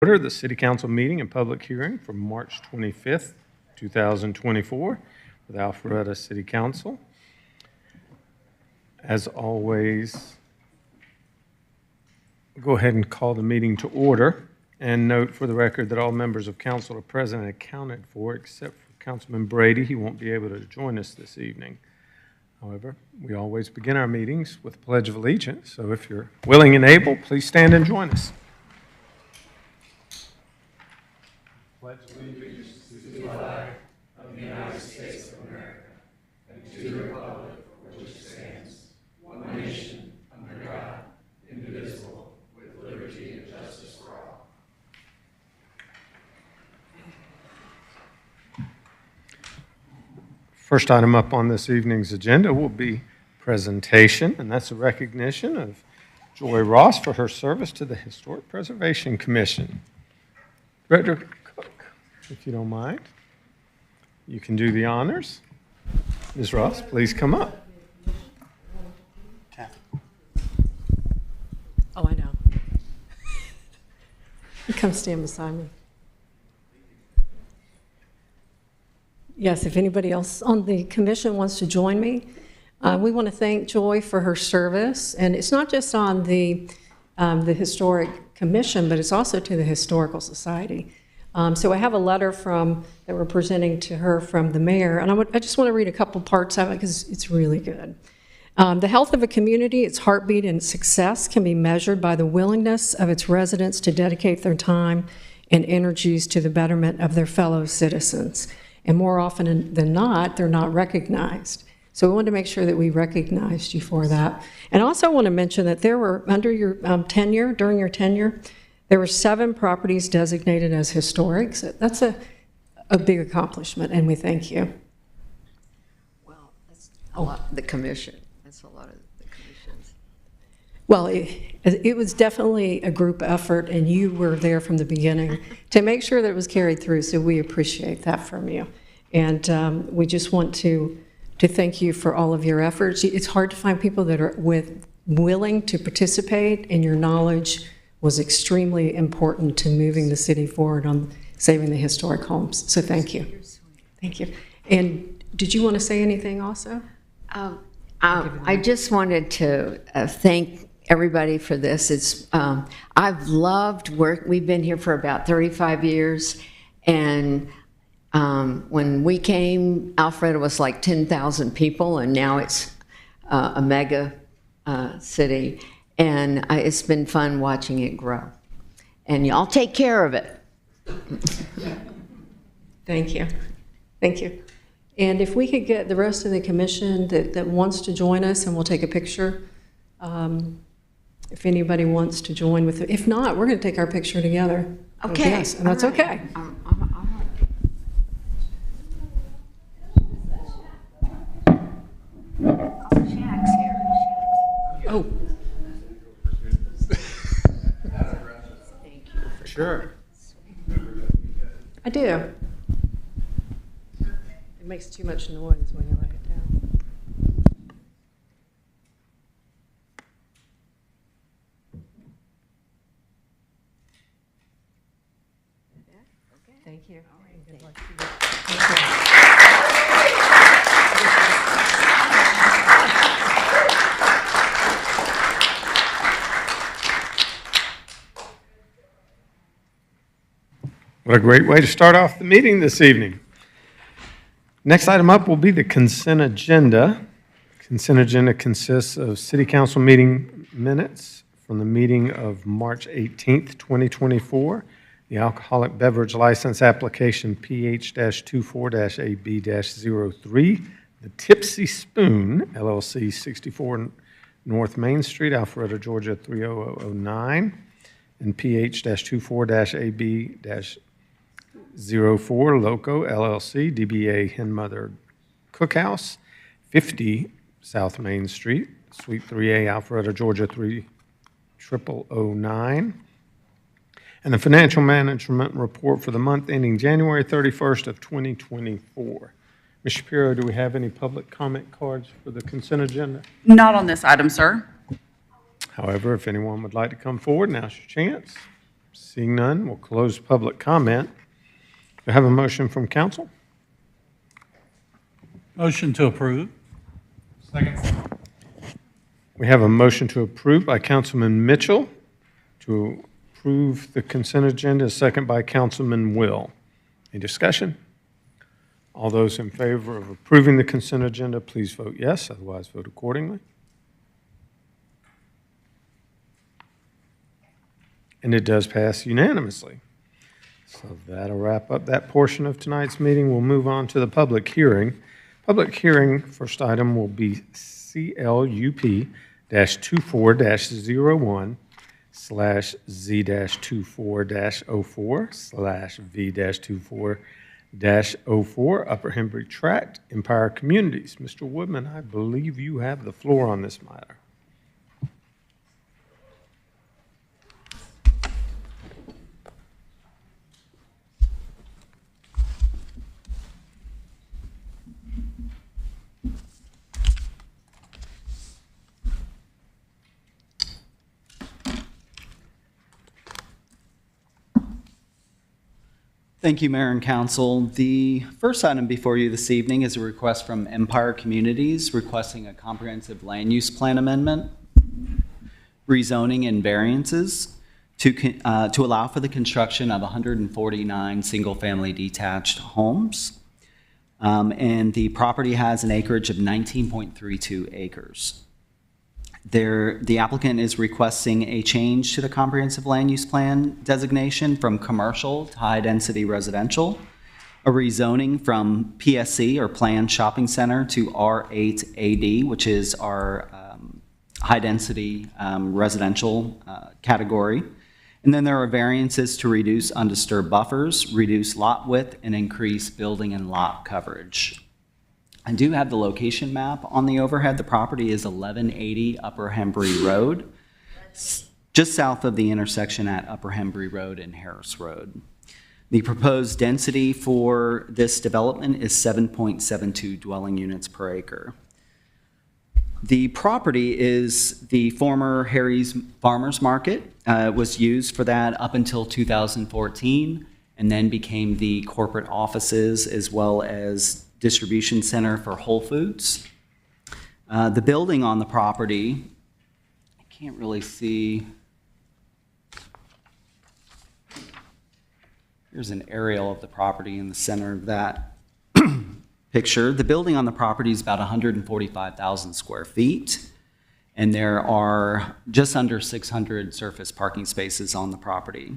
Order the City Council meeting and public hearing for March 25th, 2024 with Alpharetta City Council. As always, go ahead and call the meeting to order and note for the record that all members of council are present and accounted for except for Councilman Brady. He won't be able to join us this evening. However, we always begin our meetings with a Pledge of Allegiance, so if you're willing and able, please stand and join us. Pledge allegiance to the flag of the United States of America and to the republic for which it stands, one nation, under God, indivisible, with liberty and justice for all. First item up on this evening's agenda will be presentation, and that's a recognition of Joy Ross for her service to the Historic Preservation Commission. Director Cook, if you don't mind, you can do the honors. Ms. Ross, please come up. Oh, I know. Come stand beside me. Yes, if anybody else on the commission wants to join me, we want to thank Joy for her service. And it's not just on the Historic Commission, but it's also to the Historical Society. So I have a letter that we're presenting to her from the mayor, and I just want to read a couple parts of it because it's really good. The health of a community, its heartbeat, and its success can be measured by the willingness of its residents to dedicate their time and energies to the betterment of their fellow citizens. And more often than not, they're not recognized. So we wanted to make sure that we recognized you for that. And I also want to mention that there were, under your tenure, during your tenure, there were 7 properties designated as historic. So that's a big accomplishment, and we thank you. Well, that's a lot, the commission. That's a lot of the commissions. Well, it was definitely a group effort, and you were there from the beginning to make sure that it was carried through, so we appreciate that from you. And we just want to thank you for all of your efforts. It's hard to find people that are willing to participate, and your knowledge was extremely important to moving the city forward on saving the historic homes. So thank you. Thank you. And did you want to say anything also? I just wanted to thank everybody for this. I've loved work. We've been here for about 35 years, and when we came, Alpharetta was like 10,000 people, and now it's a mega city. And it's been fun watching it grow. And y'all take care of it. Thank you. Thank you. And if we could get the rest of the commission that wants to join us, and we'll take a picture. If anybody wants to join with it. If not, we're going to take our picture together. Okay. Yes, and that's okay. Oh. Sure. I do. It makes too much noise when you let it down. Thank you. Good luck to you. What a great way to start off the meeting this evening. Next item up will be the consent agenda. Consent agenda consists of City Council meeting minutes from the meeting of March 18th, 2024, the alcoholic beverage license application PH-24-AB-03, the Tipsy Spoon, LLC, 64 North Main Street, Alpharetta, Georgia, 30009, and PH-24-AB-04, Loco, LLC, DBA Hen Mother Cookhouse, 50 South Main Street, Suite 3A, Alpharetta, Georgia, 30009. And the financial management report for the month ending January 31st of 2024. Ms. Shapiro, do we have any public comment cards for the consent agenda? Not on this item, sir. However, if anyone would like to come forward, now's your chance. Seeing none, we'll close public comment. Do I have a motion from council? Motion to approve. We have a motion to approve by Councilman Mitchell to approve the consent agenda, second by Councilman Will. Any discussion? All those in favor of approving the consent agenda, please vote yes, otherwise vote accordingly. And it does pass unanimously. So that'll wrap up that portion of tonight's meeting. We'll move on to the public hearing. Public hearing, first item will be CLUP-24-01/Z-24-04/V-24-04 Upper Hembry Tract, Empire Communities. Mr. Woodman, I believe you have the floor on this matter. Thank you, Mayor and Council. The first item before you this evening is a request from Empire Communities requesting a comprehensive land use plan amendment, rezoning and variances to allow for the construction of 149 single-family detached homes. And the property has an acreage of 19.32 acres. The applicant is requesting a change to the comprehensive land use plan designation from commercial to high-density residential, a rezoning from PSC or Planned Shopping Center to R8AD, which is our high-density residential category. And then there are variances to reduce undisturbed buffers, reduce lot width, and increase building and lot coverage. I do have the location map on the overhead. The property is 1180 Upper Hembry Road, just south of the intersection at Upper Hembry Road and Harris Road. The proposed density for this development is 7.72 dwelling units per acre. The property is the former Harry's Farmers Market. It was used for that up until 2014 and then became the corporate offices as well as distribution center for Whole Foods. The building on the property, I can't really see. Here's an aerial of the property in the center of that picture. The building on the property is about 145,000 square feet, and there are just under 600 surface parking spaces on the property.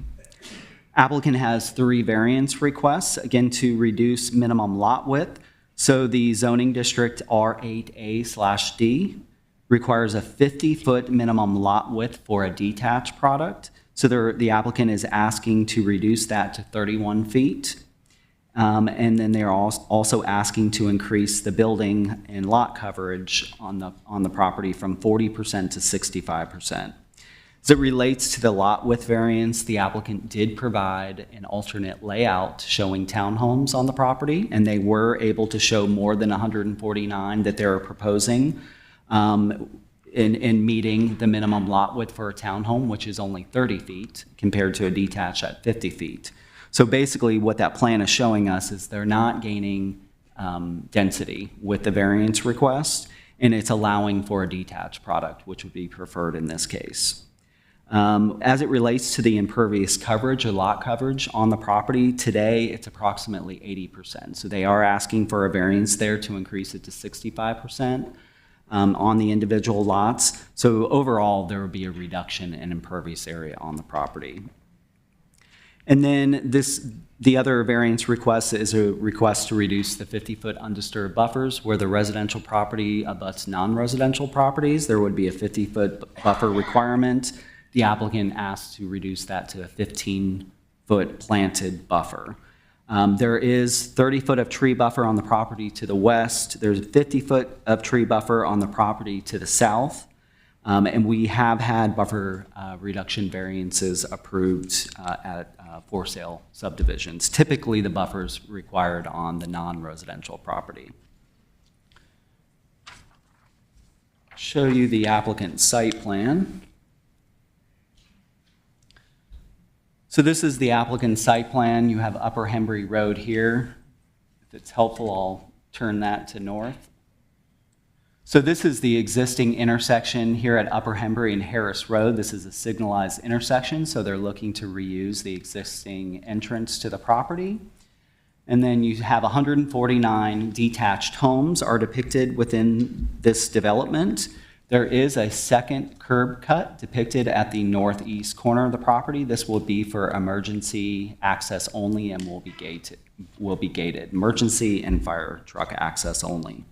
Applicant has 3 variance requests, again, to reduce minimum lot width. So the zoning district R8A/D requires a 50-foot minimum lot width for a detached product. So the applicant is asking to reduce that to 31 feet. And then they're also asking to increase the building and lot coverage on the property from 40% to 65%. As it relates to the lot width variance, the applicant did provide an alternate layout showing townhomes on the property, and they were able to show more than 149 that they're proposing in meeting the minimum lot width for a townhome, which is only 30 feet compared to a detached at 50 feet. So basically what that plan is showing us is they're not gaining density with the variance request, and it's allowing for a detached product, which would be preferred in this case. As it relates to the impervious coverage or lot coverage on the property, today it's approximately 80%. So they are asking for a variance there to increase it to 65% on the individual lots. So overall, there will be a reduction in impervious area on the property. And then the other variance request is a request to reduce the 50-foot undisturbed buffers where the residential property abuts non-residential properties. There would be a 50-foot buffer requirement. The applicant asked to reduce that to a 15-foot planted buffer. There is 30-foot of tree buffer on the property to the west. There's a 50-foot of tree buffer on the property to the south. And we have had buffer reduction variances approved at for sale subdivisions. Typically, the buffer's required on the non-residential property. Show you the applicant's site plan. So this is the applicant's site plan. You have Upper Hembry Road here. If it's helpful, I'll turn that to north. So this is the existing intersection here at Upper Hembry and Harris Road. This is a signalized intersection, so they're looking to reuse the existing entrance to the property. And then you have 149 detached homes are depicted within this development. There is a second curb cut depicted at the northeast corner of the property. This will be for emergency access only and will be gated. Emergency and fire truck access only.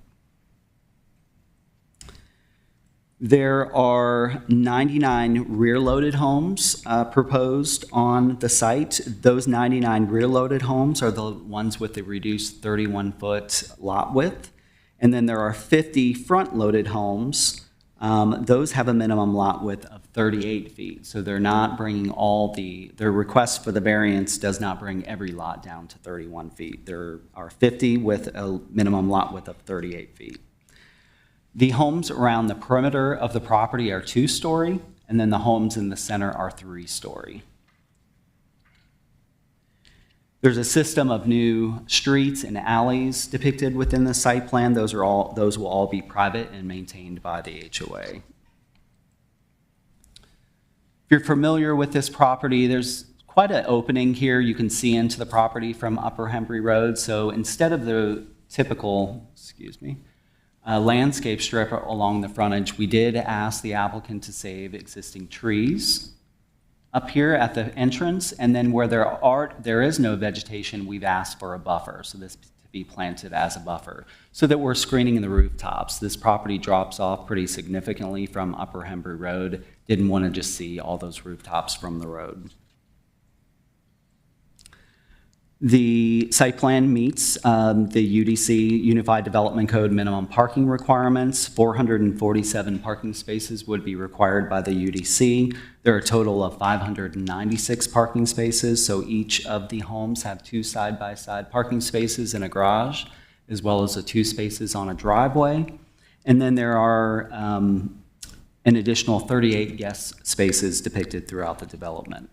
There are 99 rear-loaded homes proposed on the site. Those 99 rear-loaded homes are the ones with the reduced 31-foot lot width. And then there are 50 front-loaded homes. Those have a minimum lot width of 38 feet. So they're not bringing their request for the variance does not bring every lot down to 31 feet. There are 50 with a minimum lot width of 38 feet. The homes around the perimeter of the property are 2-story, and then the homes in the center are 3-story. There's a system of new streets and alleys depicted within the site plan. Those will all be private and maintained by the HOA. If you're familiar with this property, there's quite an opening here. You can see into the property from Upper Hembry Road. So instead of the typical, landscape strip along the frontage, we did ask the applicant to save existing trees up here at the entrance, and then where there is no vegetation, we've asked for a buffer, so this to be planted as a buffer, so that we're screening the rooftops. This property drops off pretty significantly from Upper Hembry Road. Didn't want to just see all those rooftops from the road. The site plan meets the UDC, Unified Development Code, minimum parking requirements. 447 parking spaces would be required by the UDC. There are a total of 596 parking spaces, so each of the homes have 2 side-by-side parking spaces in a garage, as well as 2 spaces on a driveway. And then there are an additional 38 guest spaces depicted throughout the development.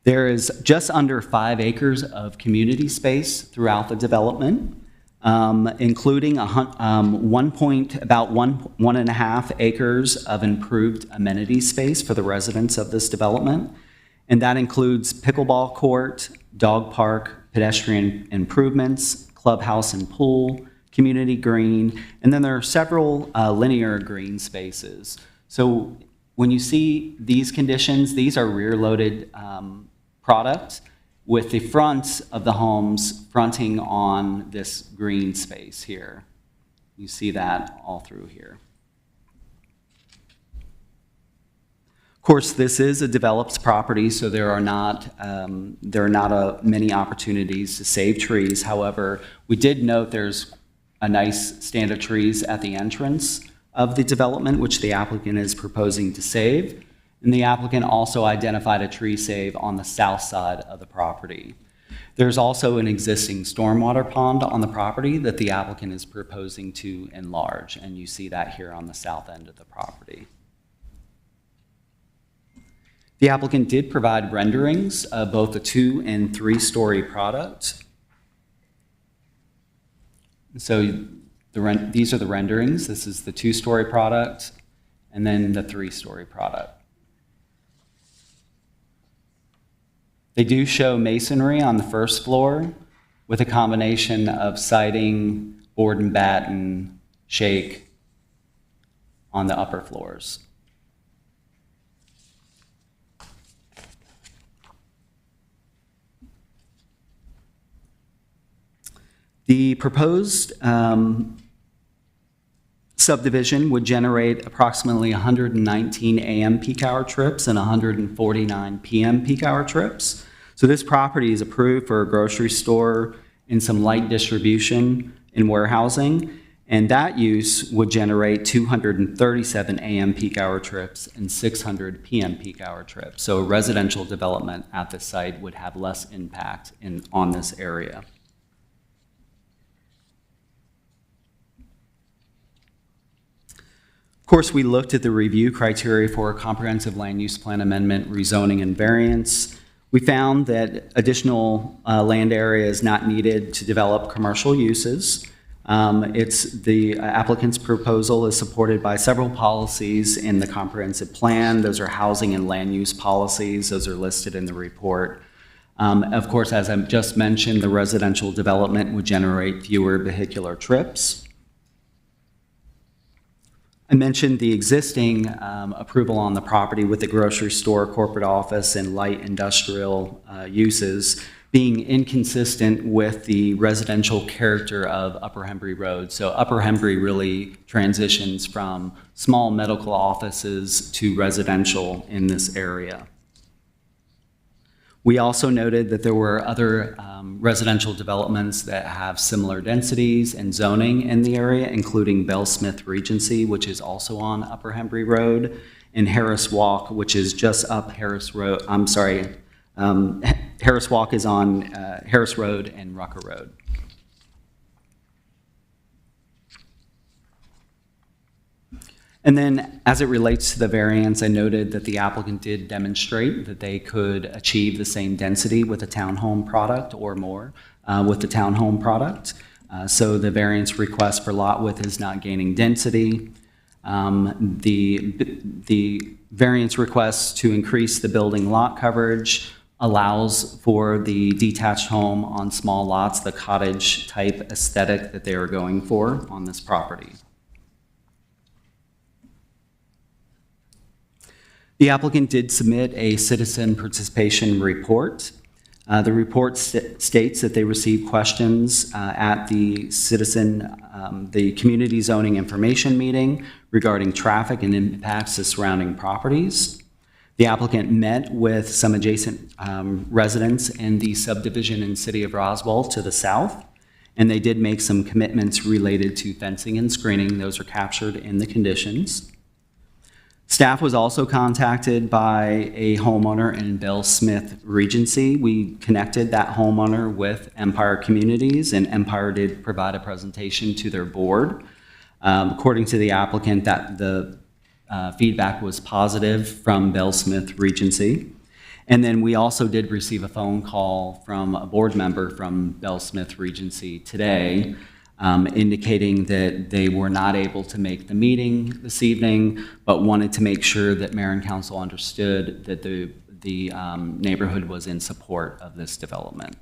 There is just under 5 acres of community space throughout the development, including about 1.5 acres of improved amenity space for the residents of this development. And that includes pickleball court, dog park, pedestrian improvements, clubhouse and pool, community green, and then there are several linear green spaces. So when you see these conditions, these are rear-loaded product with the fronts of the homes fronting on this green space here. You see that all through here. Of course, this is a developed property, so there are not many opportunities to save trees. However, we did note there's a nice stand of trees at the entrance of the development, which the applicant is proposing to save. And the applicant also identified a tree save on the south side of the property. There's also an existing stormwater pond on the property that the applicant is proposing to enlarge, and you see that here on the south end of the property. The applicant did provide renderings of both a 2- and 3-story product. So these are the renderings. This is the 2-story product, and then the 3-story product. They do show masonry on the first floor with a combination of siding, board and batten, shake on the upper floors. The proposed subdivision would generate approximately 119 AM peak hour trips and 149 PM peak hour trips. So this property is approved for a grocery store and some light distribution and warehousing, and that use would generate 237 AM peak hour trips and 600 PM peak hour trips. So residential development at the site would have less impact on this area. Of course, we looked at the review criteria for a comprehensive land use plan amendment, rezoning, and variance. We found that additional land area is not needed to develop commercial uses. The applicant's proposal is supported by several policies in the comprehensive plan. Those are housing and land use policies. Those are listed in the report. Of course, as I just mentioned, the residential development would generate fewer vehicular trips. I mentioned the existing approval on the property with the grocery store, corporate office, and light industrial uses being inconsistent with the residential character of Upper Hembry Road. So Upper Hembry really transitions from small medical offices to residential in this area. We also noted that there were other residential developments that have similar densities and zoning in the area, including Bell Smith Regency, which is also on Upper Hembry Road, and Harris Walk, which is just up Harris Road. I'm sorry, Harris Walk is on Harris Road and Rucker Road. And then as it relates to the variance, I noted that the applicant did demonstrate that they could achieve the same density with a townhome product or more with the townhome product. So the variance request for lot width is not gaining density. The variance request to increase the building lot coverage allows for the detached home on small lots, the cottage type aesthetic that they are going for on this property. The applicant did submit a citizen participation report. The report states that they received questions at the community zoning information meeting regarding traffic and impacts to surrounding properties. The applicant met with some adjacent residents in the subdivision in City of Roswell to the south, and they did make some commitments related to fencing and screening. Those are captured in the conditions. Staff was also contacted by a homeowner in Bell Smith Regency. We connected that homeowner with Empire Communities, and Empire did provide a presentation to their board. According to the applicant, that the feedback was positive from Bell Smith Regency. And then we also did receive a phone call from a board member from Bell Smith Regency today, indicating that they were not able to make the meeting this evening, but wanted to make sure that mayor and council understood that the neighborhood was in support of this development.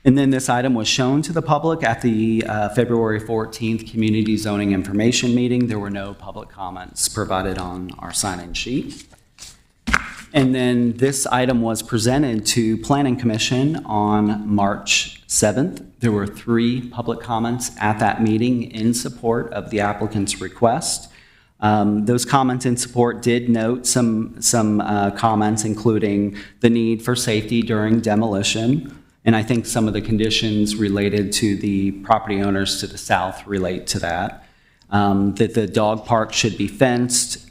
And then this item was shown to the public at the February 14th Community Zoning Information Meeting. There were no public comments provided on our sign-in sheet. And then this item was presented to Planning Commission on March 7th. There were 3 public comments at that meeting in support of the applicant's request. Those comments in support did note some comments, including the need for safety during demolition. And I think some of the conditions related to the property owners to the south relate to that. That the dog park should be fenced.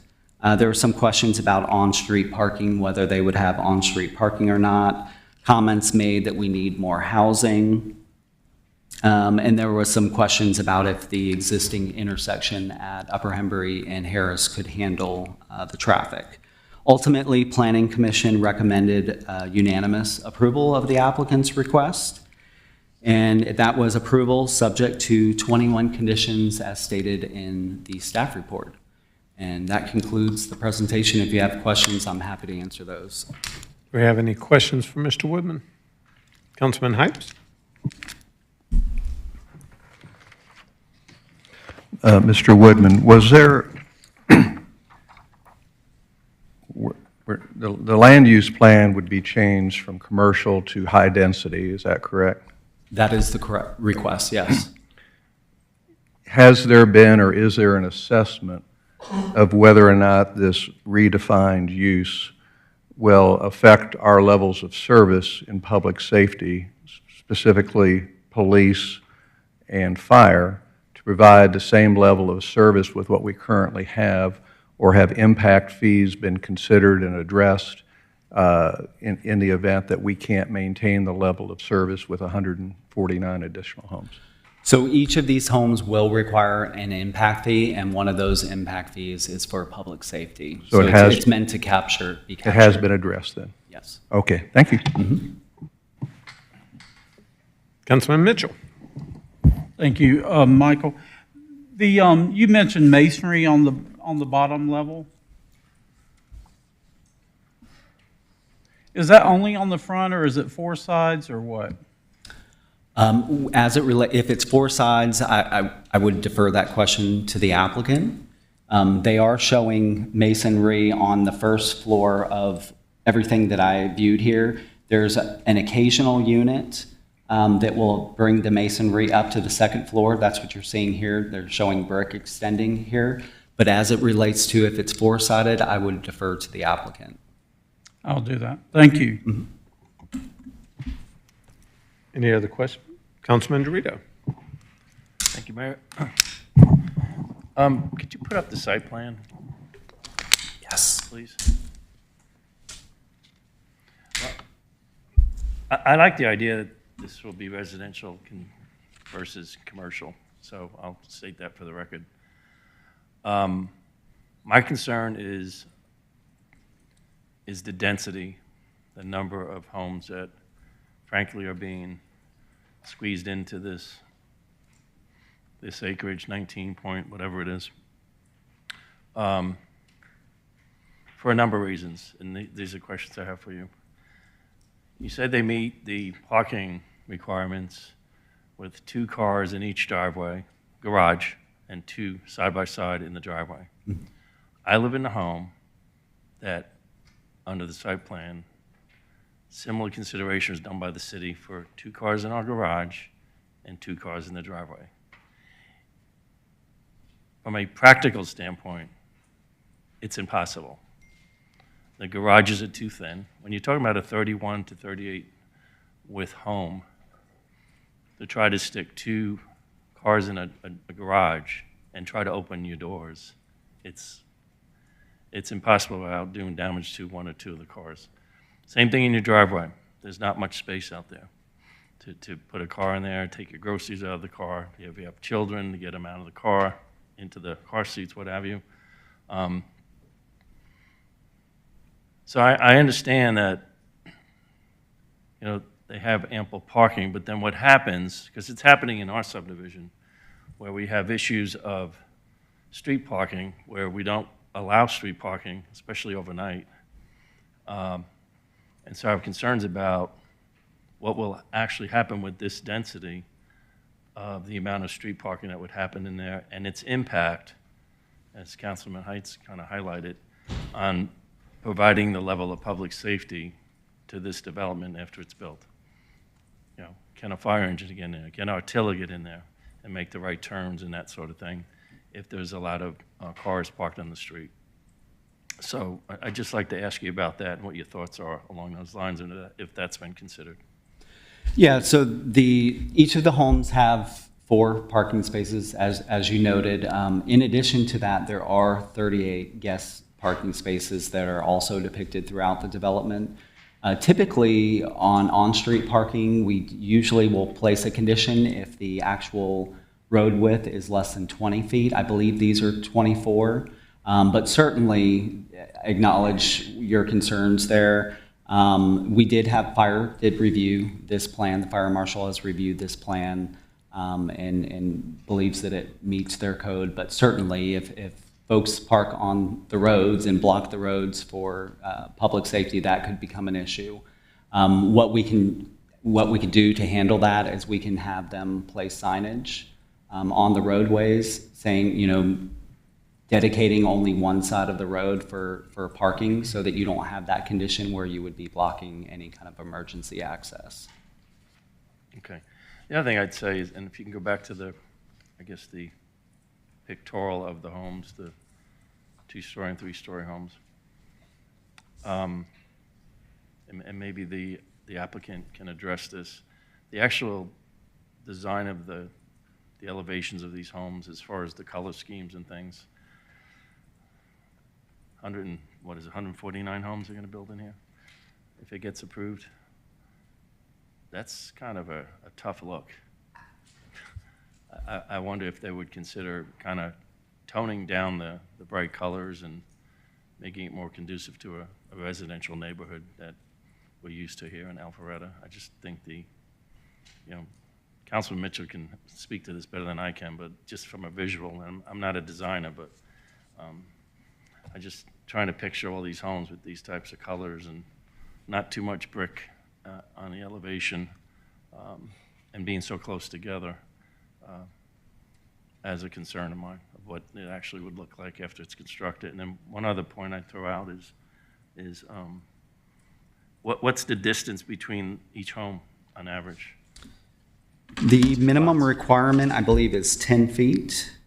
There were some questions about on-street parking, whether they would have on-street parking or not. Comments made that we need more housing. And there were some questions about if the existing intersection at Upper Hembry and Harris could handle the traffic. Ultimately, Planning Commission recommended unanimous approval of the applicant's request. And that was approval subject to 21 conditions as stated in the staff report. And that concludes the presentation. If you have questions, I'm happy to answer those. Do we have any questions for Mr. Woodman? Councilman Hypes? Mr. Woodman, was there, the land use plan would be changed from commercial to high density, is that correct? That is the correct request, yes. Has there been or is there an assessment of whether or not this redefined use will affect our levels of service in public safety, specifically police and fire, to provide the same level of service with what we currently have, or have impact fees been considered and addressed in the event that we can't maintain the level of service with 149 additional homes? So each of these homes will require an impact fee, and one of those impact fees is for public safety. So it it's- has- It's meant to be It has captured. been addressed then? Yes. Okay, thank you. Councilman Mitchell. Thank you, Michael. You mentioned masonry on the bottom level. Is that only on the front, or is it four sides, or what? If it's four sides, I would defer that question to the applicant. They are showing masonry on the first floor of everything that I viewed here. There's an occasional unit that will bring the masonry up to the second floor. That's what you're seeing here. They're showing brick extending here. But as it relates to if it's four-sided, I would defer to the applicant. I'll do that. Thank you. Any other questions? Councilman Dorito. Thank you, Mayor. Could you put up the site plan, Yes. please? Well, I like the idea that this will be residential versus commercial, so I'll state that for the record. My concern is the density, the number of homes that frankly are being squeezed into this acreage, 19 point, whatever it is, for a number of reasons, and these are questions I have for you. You said they meet the parking requirements with 2 cars in each driveway, garage, and 2 side-by-side in the driveway. I live in a home that, under the site plan, similar consideration is done by the city for 2 cars in our garage and 2 cars in the driveway. From a practical standpoint, it's impossible. The garages are too thin. When you're talking about a 31 to 38 width home, to try to stick 2 cars in a garage and try to open your doors, it's impossible without doing damage to 1 or 2 of the cars. Same thing in your driveway. There's not much space out there to put a car in there, take your groceries out of the car. If you have children, to get them out of the car, into the car seats, what have you. So I understand that, they have ample parking, but then what happens, because it's happening in our subdivision, where we have issues of street parking, where we don't allow street parking, especially overnight. And so I have concerns about what will actually happen with this density of the amount of street parking that would happen in there and its impact, as Councilman Heights kind of highlighted, on providing the level of public safety to this development after it's built. Can a fire engine get in there? Can artillery get in there and make the right turns and that sort of thing if there's a lot of cars parked on the street? So I'd just like to ask you about that and what your thoughts are along those lines and if that's been considered. Yeah, so each of the homes have 4 parking spaces, as you noted. In addition to that, there are 38 guest parking spaces that are also depicted throughout the development. Typically, on-street parking, we usually will place a condition if the actual road width is less than 20 feet. I believe these are 24, but certainly acknowledge your concerns there. We did review this plan. The fire marshal has reviewed this plan and believes that it meets their code. But certainly, if folks park on the roads and block the roads for public safety, that could become an issue. What we can do to handle that is we can have them place signage on the roadways saying, dedicating only one side of the road for parking so that you don't have that condition where you would be blocking any kind of emergency access. Okay. The other thing I'd say is, and if you can go back to the pictorial of the homes, the 2-story and 3-story homes. And maybe the applicant can address this. The actual design of the elevations of these homes as far as the color schemes and things, 149 homes are going to build in here if it gets approved? That's kind of a tough look. I wonder if they would consider kind of toning down the bright colors and making it more conducive to a residential neighborhood that we're used to here in Alpharetta. I just think Councilman Mitchell can speak to this better than I can, but just from a visual, and I'm not a designer, but I just trying to picture all these homes with these types of colors and not too much brick on the elevation and being so close together as a concern of mine of what it actually would look like after it's constructed. And then one other point I'd throw out is what's the distance between each home on average? The minimum requirement, I believe, is 10 feet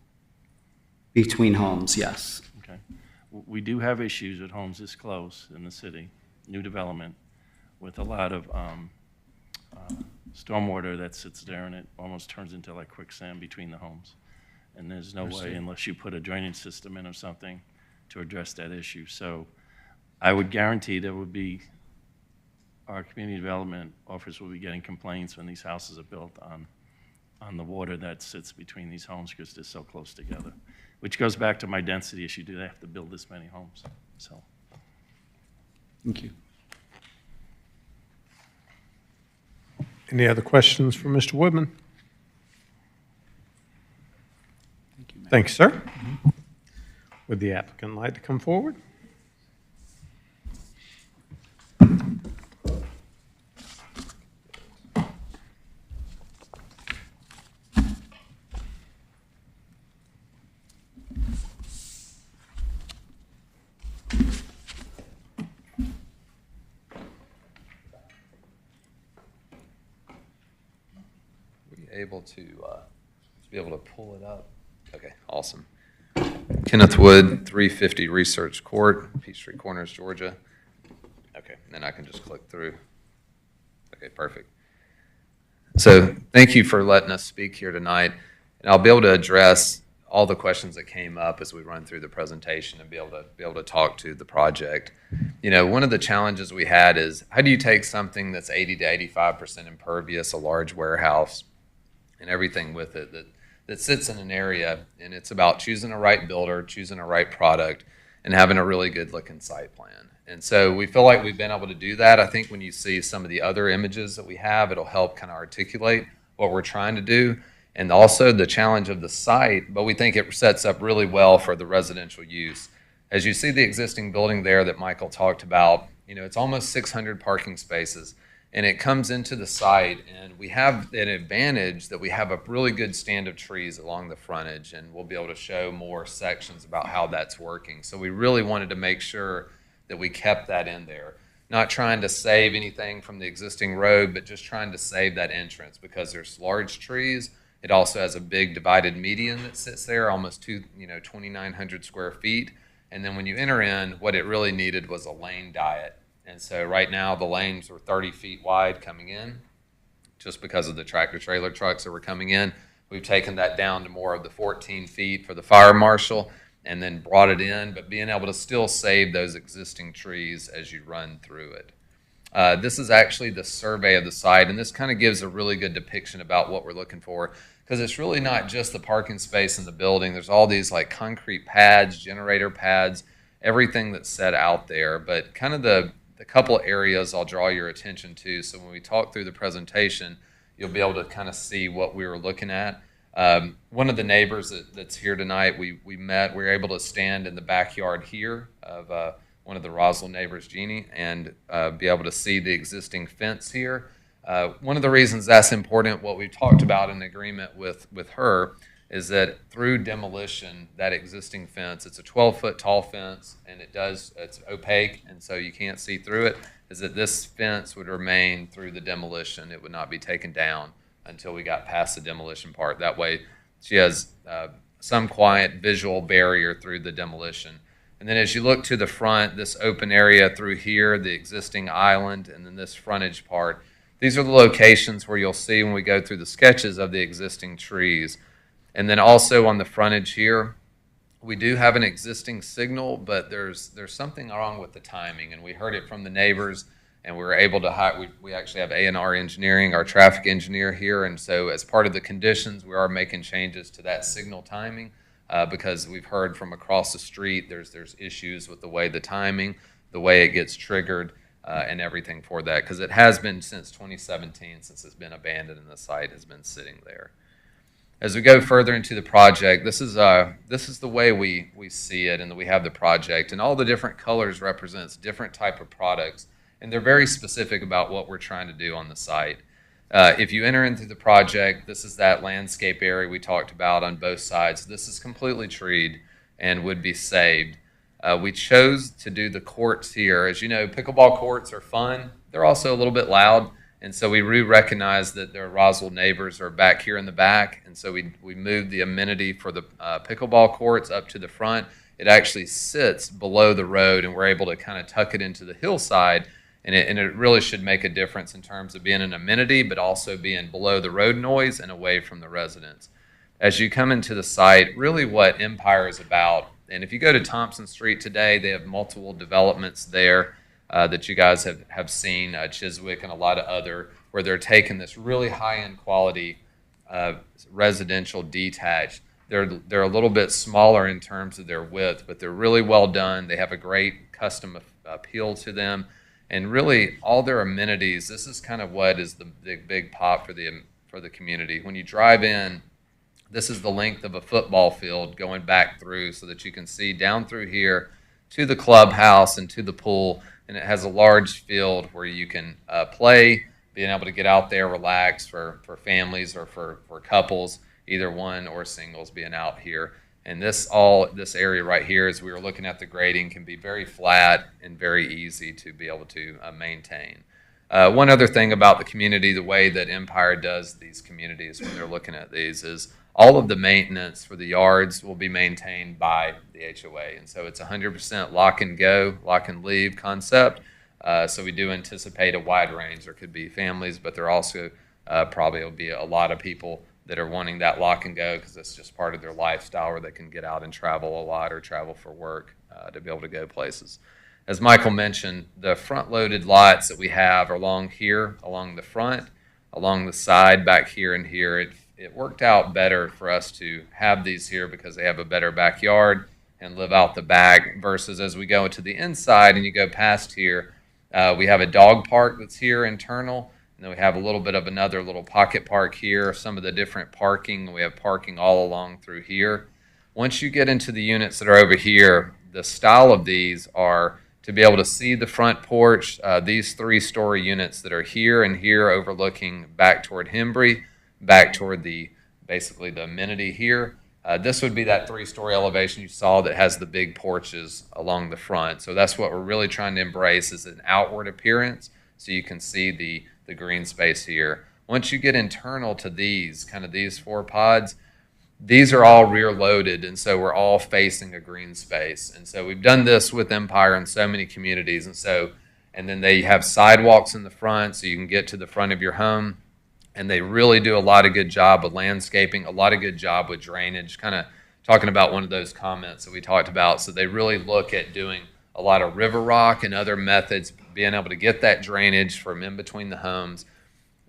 between homes, yes. Okay. We do have issues with homes this close in the city, new development, with a lot of stormwater that sits there and it almost turns into like quicksand between the homes. And there's no way, unless you put a drainage system in or something, to address that issue. So I would guarantee there would be, our community development office will be getting complaints when these houses are built on the water that sits between these homes because they're so close together, which goes back to my density issue. Do they have to build this many homes? So. Thank you. Any other questions for Mr. Woodman? Thank you, Mayor. Thank you, sir. Would the applicant like to come forward? Able to be able to pull it up? Okay, awesome. Kenneth Wood, 350 Research Court, Peachtree Corners, Georgia. Okay, and then I can just click through. Okay, perfect. So thank you for letting us speak here tonight, and I'll be able to address all the questions that came up as we run through the presentation and be able to talk to the project. You know, one of the challenges we had is how do you take something that's 80 to 85% impervious, a large warehouse, and everything with it that sits in an area, and it's about choosing a right builder, choosing a right product, and having a really good looking site plan. And so we feel like we've been able to do that. I think when you see some of the other images that we have, it'll help kind of articulate what we're trying to do, and also the challenge of the site, but we think it sets up really well for the residential use. As you see the existing building there that Michael talked about, you know, it's almost 600 parking spaces. And it comes into the site, and we have an advantage that we have a really good stand of trees along the frontage, and we'll be able to show more sections about how that's working. So we really wanted to make sure that we kept that in there. Not trying to save anything from the existing road, but just trying to save that entrance because there's large trees. It also has a big divided median that sits there, almost 2,900 square feet. And then when you enter in, what it really needed was a lane diet. And so right now the lanes are 30 feet wide coming in just because of the tractor trailer trucks that were coming in. We've taken that down to more of the 14 feet for the fire marshal and then brought it in, but being able to still save those existing trees as you run through it. This is actually the survey of the site, and this kind of gives a really good depiction about what we're looking for because it's really not just the parking space in the building. There's all these like concrete pads, generator pads, everything that's set out there, but kind of the couple areas I'll draw your attention to. So when we talk through the presentation, you'll be able to kind of see what we were looking at. One of the neighbors that's here tonight, we were able to stand in the backyard here of one of the Roswell neighbors, Jeannie, and be able to see the existing fence here. One of the reasons that's important, what we've talked about in agreement with her, is that through demolition, that existing fence, it's a 12-foot tall fence, and it's opaque, and so you can't see through it, is that this fence would remain through the demolition. It would not be taken down until we got past the demolition part. That way, she has some quiet visual barrier through the demolition. And then as you look to the front, this open area through here, the existing island, and then this frontage part, these are the locations where you'll see when we go through the sketches of the existing trees. And then also on the frontage here, we do have an existing signal, but there's something wrong with the timing, and we heard it from the neighbors. and we were able to hire, we actually have A&R engineering, our traffic engineer here, and so as part of the conditions, we are making changes to that signal timing because we've heard from across the street there's issues with the way the timing, the way it gets triggered, and everything for that, because it has been since 2017 since it's been abandoned and the site has been sitting there. As we go further into the project, this is the way we see it, and we have the project, and all the different colors represents different type of products, and they're very specific about what we're trying to do on the site. If you enter into the project, this is that landscape area we talked about on both sides. This is completely treed and would be saved. We chose to do the courts here. As you know, pickleball courts are fun. They're also a little bit loud. And so we recognize that their Roswell neighbors are back here in the back. And so we moved the amenity for the pickleball courts up to the front. It actually sits below the road, and we're able to kind of tuck it into the hillside. And it really should make a difference in terms of being an amenity, but also being below the road noise and away from the residents. As you come into the site, really what Empire is about, and if you go to Thompson Street today, they have multiple developments there that you guys have seen, Chiswick and a lot of other, where they're taking this really high-end quality residential detached. They're a little bit smaller in terms of their width, but they're really well done. They have a great custom appeal to them. And really, all their amenities, this is kind of what is the big pop for the community. When you drive in, this is the length of a football field going back through so that you can see down through here to the clubhouse and to the pool. And it has a large field where you can play, being able to get out there, relax for families or for couples, either one or singles being out here. And this area right here, as we were looking at the grading, can be very flat and very easy to be able to maintain. One other thing about the community, the way that Empire does these communities when they're looking at these is all of the maintenance for the yards will be maintained by the HOA. And so it's 100% lock and go, lock and leave concept. So we do anticipate a wide range. There could be families, but there also probably will be a lot of people that are wanting that lock and go because it's just part of their lifestyle where they can get out and travel a lot or travel for work to be able to go places. As Michael mentioned, the front-loaded lots that we have are along here, along the front, along the side, back here and here. It worked out better for us to have these here because they have a better backyard and live out the back versus as we go into the inside and you go past here, we have a dog park that's here internal. And then we have a little bit of another little pocket park here, some of the different parking. We have parking all along through here. Once you get into the units that are over here, the style of these are to be able to see the front porch, these 3-story units that are here and here overlooking back toward Hembry, back toward basically the amenity here. This would be that 3-story elevation you saw that has the big porches along the front. So that's what we're really trying to embrace is an outward appearance so you can see the green space here. Once you get internal to these 4 pods, these are all rear loaded, and so we're all facing a green space. And so we've done this with Empire in so many communities, and then they have sidewalks in the front so you can get to the front of your home, and they really do a lot of good job with landscaping, a lot of good job with drainage, kind of talking about one of those comments that we talked about. So they really look at doing a lot of river rock and other methods, being able to get that drainage from in between the homes.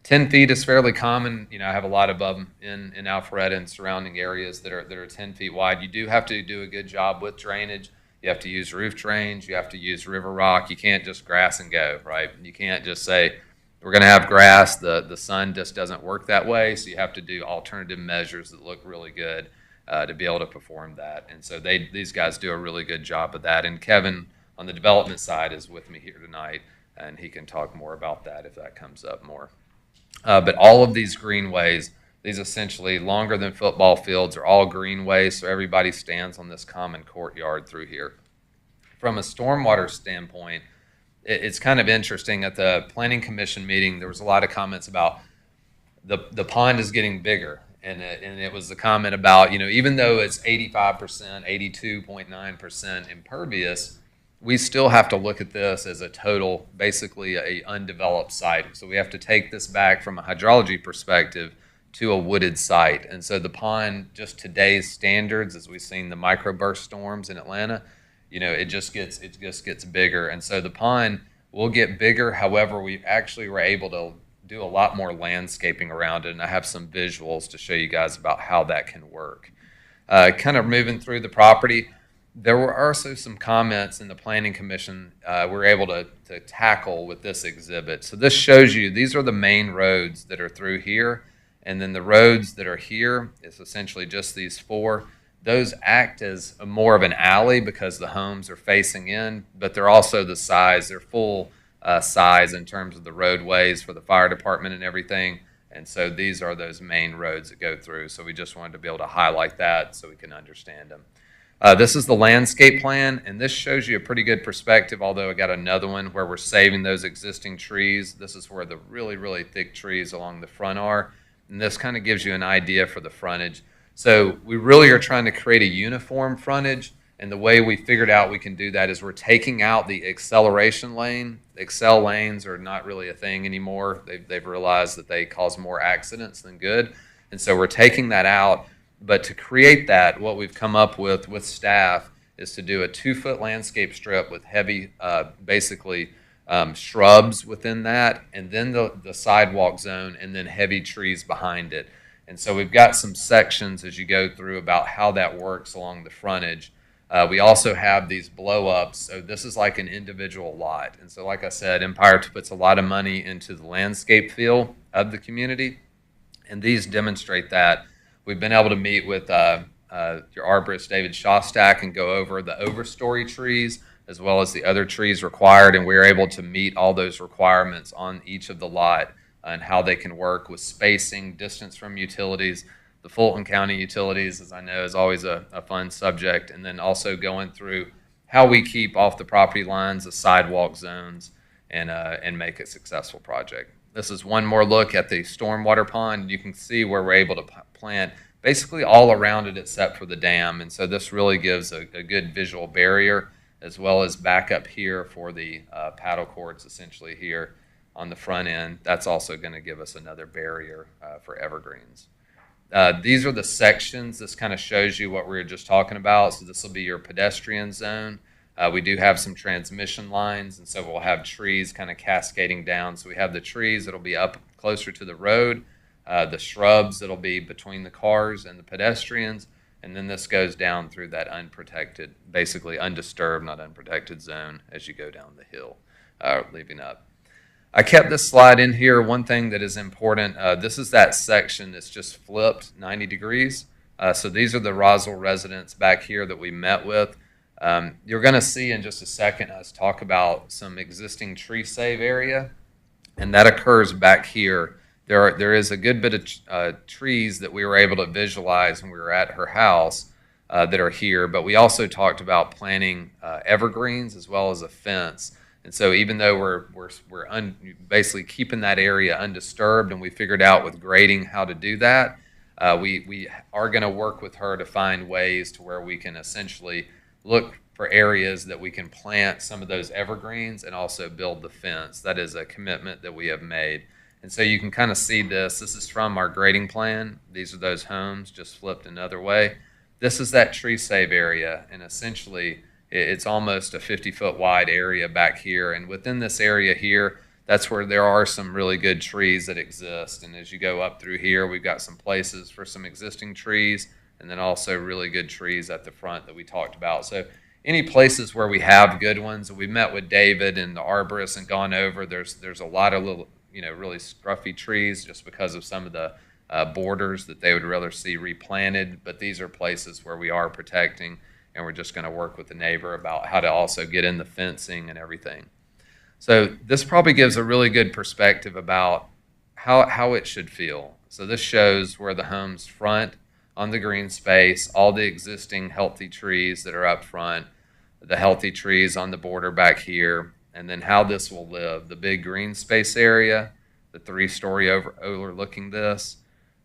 10 feet is fairly common. You know, I have a lot of them in Alpharetta and surrounding areas that are 10 feet wide. You do have to do a good job with drainage. You have to use roof drains. You have to use river rock. You can't just grass and go, right? You can't just say, we're going to have grass. The sun just doesn't work that way. So you have to do alternative measures that look really good to be able to perform that. And so these guys do a really good job of that. And Kevin on the development side is with me here tonight, and he can talk more about that if that comes up more. But all of these greenways, these essentially longer than football fields, are all greenways, so everybody stands on this common courtyard through here. From a stormwater standpoint, it's kind of interesting. At the Planning Commission meeting, there was a lot of comments about the pond is getting bigger. And it was the comment about, you know, even though it's 85%, 82.9% impervious, we still have to look at this as a total, basically a undeveloped site. So we have to take this back from a hydrology perspective to a wooded site. And so the pond, just today's standards, as we've seen the microburst storms in Atlanta, you know, it just gets bigger. And so the pond will get bigger. However, we actually were able to do a lot more landscaping around it, and I have some visuals to show you guys about how that can work. Kind of moving through the property, there were also some comments in the Planning Commission we were able to tackle with this exhibit. So this shows you, these are the main roads that are through here, and then the roads that are here is essentially just these four. Those act as more of an alley because the homes are facing in, but they're also the size, they're full size in terms of the roadways for the fire department and everything. And so these are those main roads that go through. So we just wanted to be able to highlight that so we can understand them. This is the landscape plan, and this shows you a pretty good perspective, although I got another one where we're saving those existing trees. This is where the really, really thick trees along the front are. And this kind of gives you an idea for the frontage. So we really are trying to create a uniform frontage, and the way we figured out we can do that is we're taking out the acceleration lane. Accel lanes are not really a thing anymore. They've realized that they cause more accidents than good, and so we're taking that out. But to create that, what we've come up with staff is to do a 2-foot landscape strip with heavy, shrubs within that, and then the sidewalk zone, and then heavy trees behind it. And so we've got some sections as you go through about how that works along the frontage. We also have these blow-ups. So this is like an individual lot. And so like I said, Empire puts a lot of money into the landscape feel of the community, and these demonstrate that. We've been able to meet with your arborist, David Shostak, and go over the overstory trees as well as the other trees required, and we're able to meet all those requirements on each of the lot and how they can work with spacing, distance from utilities. The Fulton County utilities, as I know, is always a fun subject, and then also going through how we keep off the property lines, the sidewalk zones, and make a successful project. This is one more look at the stormwater pond. You can see where we're able to plant basically all around it except for the dam, and so this really gives a good visual barrier, as well as back up here for the paddle courts essentially here on the front end. That's also going to give us another barrier for evergreens. These are the sections. This kind of shows you what we were just talking about. So this will be your pedestrian zone. We do have some transmission lines, and so we'll have trees kind of cascading down. So we have the trees that'll be up closer to the road, the shrubs that'll be between the cars and the pedestrians, and then this goes down through that unprotected, basically undisturbed, not unprotected zone as you go down the hill, leaving up. I kept this slide in here. One thing that is important, this is that section that's just flipped 90 degrees. So these are the Roswell residents back here that we met with. You're going to see in just a second us talk about some existing tree save area, and that occurs back here. There is a good bit of trees that we were able to visualize when we were at her house that are here, but we also talked about planting evergreens as well as a fence. And so even though we're basically keeping that area undisturbed, and we figured out with grading how to do that, we are going to work with her to find ways to where we can essentially look for areas that we can plant some of those evergreens and also build the fence. That is a commitment that we have made. And so you can kind of see this. This is from our grading plan. These are those homes just flipped another way. This is that tree save area, and essentially it's almost a 50-foot wide area back here. And within this area here, that's where there are some really good trees that exist. And as you go up through here, we've got some places for some existing trees, and then also really good trees at the front that we talked about. So any places where we have good ones, we met with David and the arborist and gone over, there's a lot of little, really scruffy trees just because of some of the borders that they would rather see replanted. But these are places where we are protecting, and we're just going to work with the neighbor about how to also get in the fencing and everything. So this probably gives a really good perspective about how it should feel. So this shows where the homes front on the green space, all the existing healthy trees that are up front, the healthy trees on the border back here, and then how this will live. The big green space area, the 3-story overlooking this,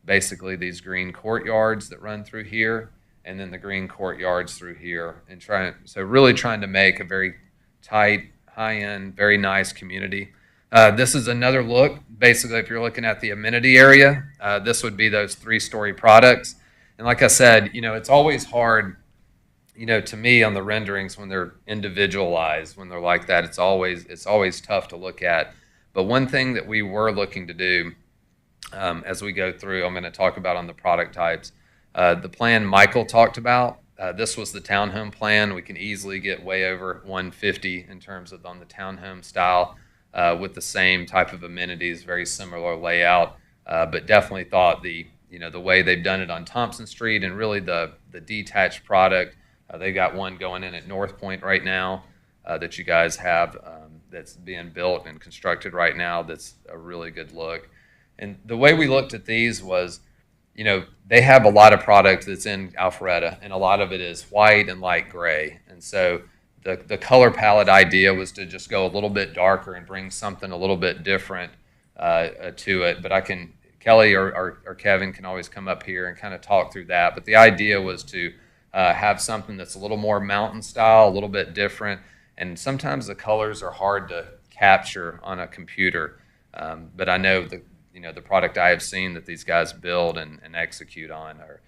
basically these green courtyards that run through here, and then the green courtyards through here, and really trying to make a very tight, high-end, very nice community. This is another look. Basically, if you're looking at the amenity area, this would be those 3-story products. And like I said, it's always hard to me on the renderings, when they're individualized, when they're like that, it's always tough to look at. But one thing that we were looking to do as we go through, I'm going to talk about on the product types. The plan Michael talked about, this was the townhome plan. We can easily get way over 150 in terms of on the townhome style with the same type of amenities, very similar layout, but definitely thought the way they've done it on Thompson Street and really the detached product. They've got one going in at North Point right now that you guys have that's being built and constructed right now. That's a really good look. And the way we looked at these was, they have a lot of product that's in Alpharetta, and a lot of it is white and light gray. And so the color palette idea was to just go a little bit darker and bring something a little bit different to it. But Kelly or Kevin can always come up here and kind of talk through that. But the idea was to have something that's a little more mountain style, a little bit different. And sometimes the colors are hard to capture on a computer. But I know the product I have seen that these guys build and execute on are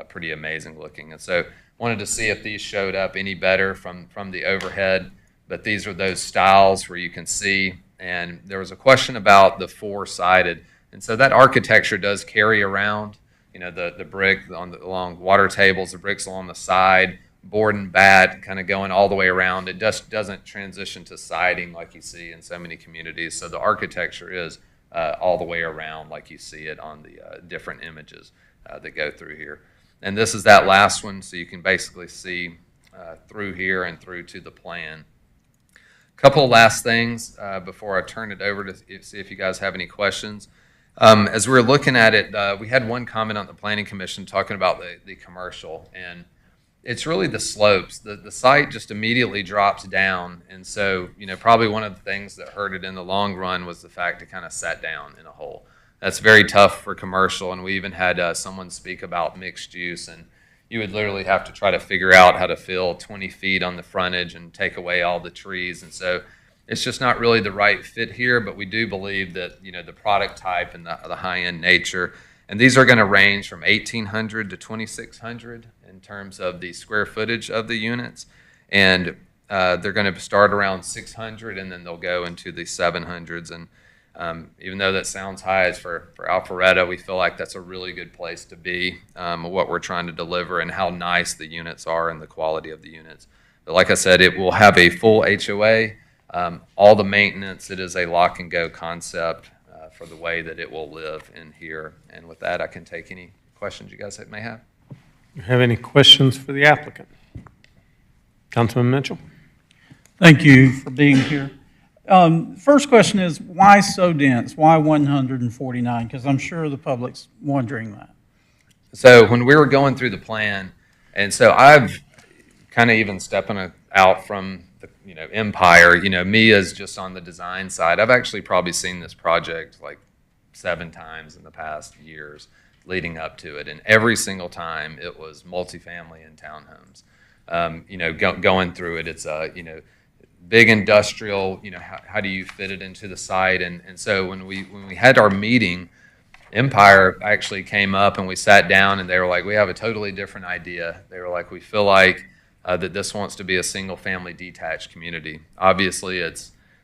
pretty amazing looking. And so wanted to see if these showed up any better from the overhead. But these are those styles where you can see. And there was a question about the four-sided. And so that architecture does carry around, the brick along water tables, the bricks along the side, board and bat kind of going all the way around. It just doesn't transition to siding like you see in so many communities. So the architecture is all the way around like you see it on the different images that go through here. And this is that last one, so you can basically see through here and through to the plan. Couple of last things before I turn it over to see if you guys have any questions. As we were looking at it, we had one comment on the Planning Commission talking about the commercial, and it's really the slopes. The site just immediately drops down, and so probably one of the things that hurt it in the long run was the fact it kind of sat down in a hole. That's very tough for commercial, and we even had someone speak about mixed use, and you would literally have to try to figure out how to fill 20 feet on the frontage and take away all the trees, and so it's just not really the right fit here. But we do believe that the product type and the high-end nature, and these are going to range from 1,800 to 2,600 in terms of the square footage of the units, and they're going to start around 600, and then they'll go into the 700s. And even though that sounds high as for Alpharetta, we feel like that's a really good place to be, what we're trying to deliver and how nice the units are and the quality of the units. But like I said, it will have a full HOA. All the maintenance, it is a lock and go concept for the way that it will live in here. And with that, I can take any questions you guys may have. You have any questions for the applicant? Councilman Mitchell? Thank you for being here. First question is, why so dense? Why 149? Because I'm sure the public's wondering that. So when we were going through the plan, and so I've kind of even stepping out from the Empire, me as just on the design side, I've actually probably seen this project like 7 times in the past years leading up to it, and every single time it was multifamily and townhomes. Going through it, it's big industrial. How do you fit it into the site? And so when we had our meeting, Empire actually came up and we sat down, and they were like, we have a totally different idea. They were like, we feel like that this wants to be a single-family detached community. Obviously,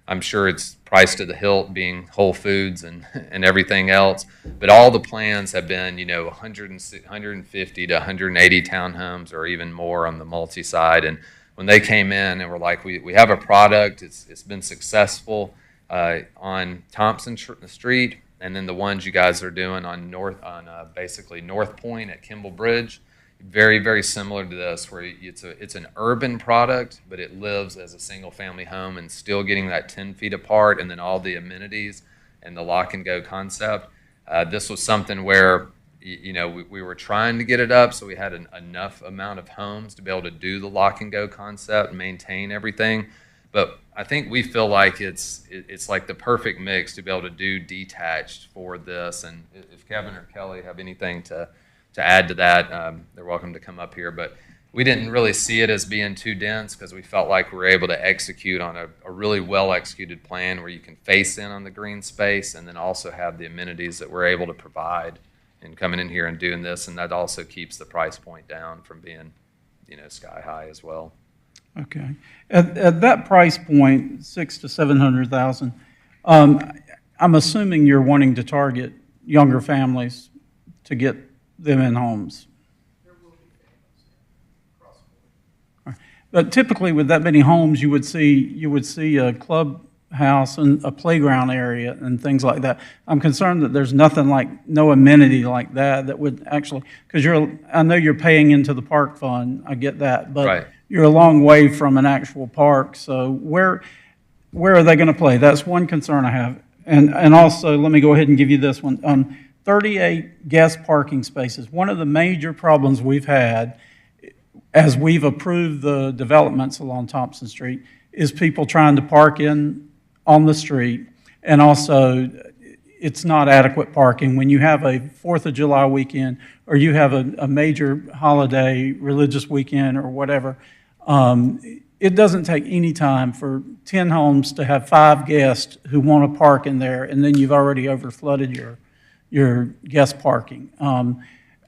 I'm sure it's priced to the hilt, being Whole Foods and everything else, but all the plans have been 150 to 180 townhomes or even more on the multi-side. And when they came in and were like, we have a product, it's been successful on Thompson Street, and then the ones you guys are doing on basically North Point at Kimball Bridge, very, very similar to this, where it's an urban product, but it lives as a single-family home and still getting that 10 feet apart, and then all the amenities and the lock-and-go concept. This was something where we were trying to get it up, so we had enough amount of homes to be able to do the lock-and-go concept and maintain everything. But I think we feel like it's like the perfect mix to be able to do detached for this. And if Kevin or Kelly have anything to add to that, they're welcome to come up here. But we didn't really see it as being too dense because we felt like we were able to execute on a really well-executed plan where you can face in on the green space and then also have the amenities that we're able to provide in coming in here and doing this. And that also keeps the price point down from being, sky high as well. Okay. At that price point, 6 to 700,000, I'm assuming you're wanting to target younger families to get them in homes. But typically, with that many homes, you would see a clubhouse and a playground area and things like that. I'm concerned that there's no amenity like that would actually, because I know you're paying into the park fund, I get that, but Right. you're a long way from an actual park, so where are they going to play? That's one concern I have. And also, let me go ahead and give you this one. 38 guest parking spaces. One of the major problems we've had as we've approved the developments along Thompson Street is people trying to park on the street, and also it's not adequate parking. When you have a 4th of July weekend, or you have a major holiday, religious weekend, or whatever, it doesn't take any time for 10 homes to have 5 guests who want to park in there, and then you've already overflooded your guest parking.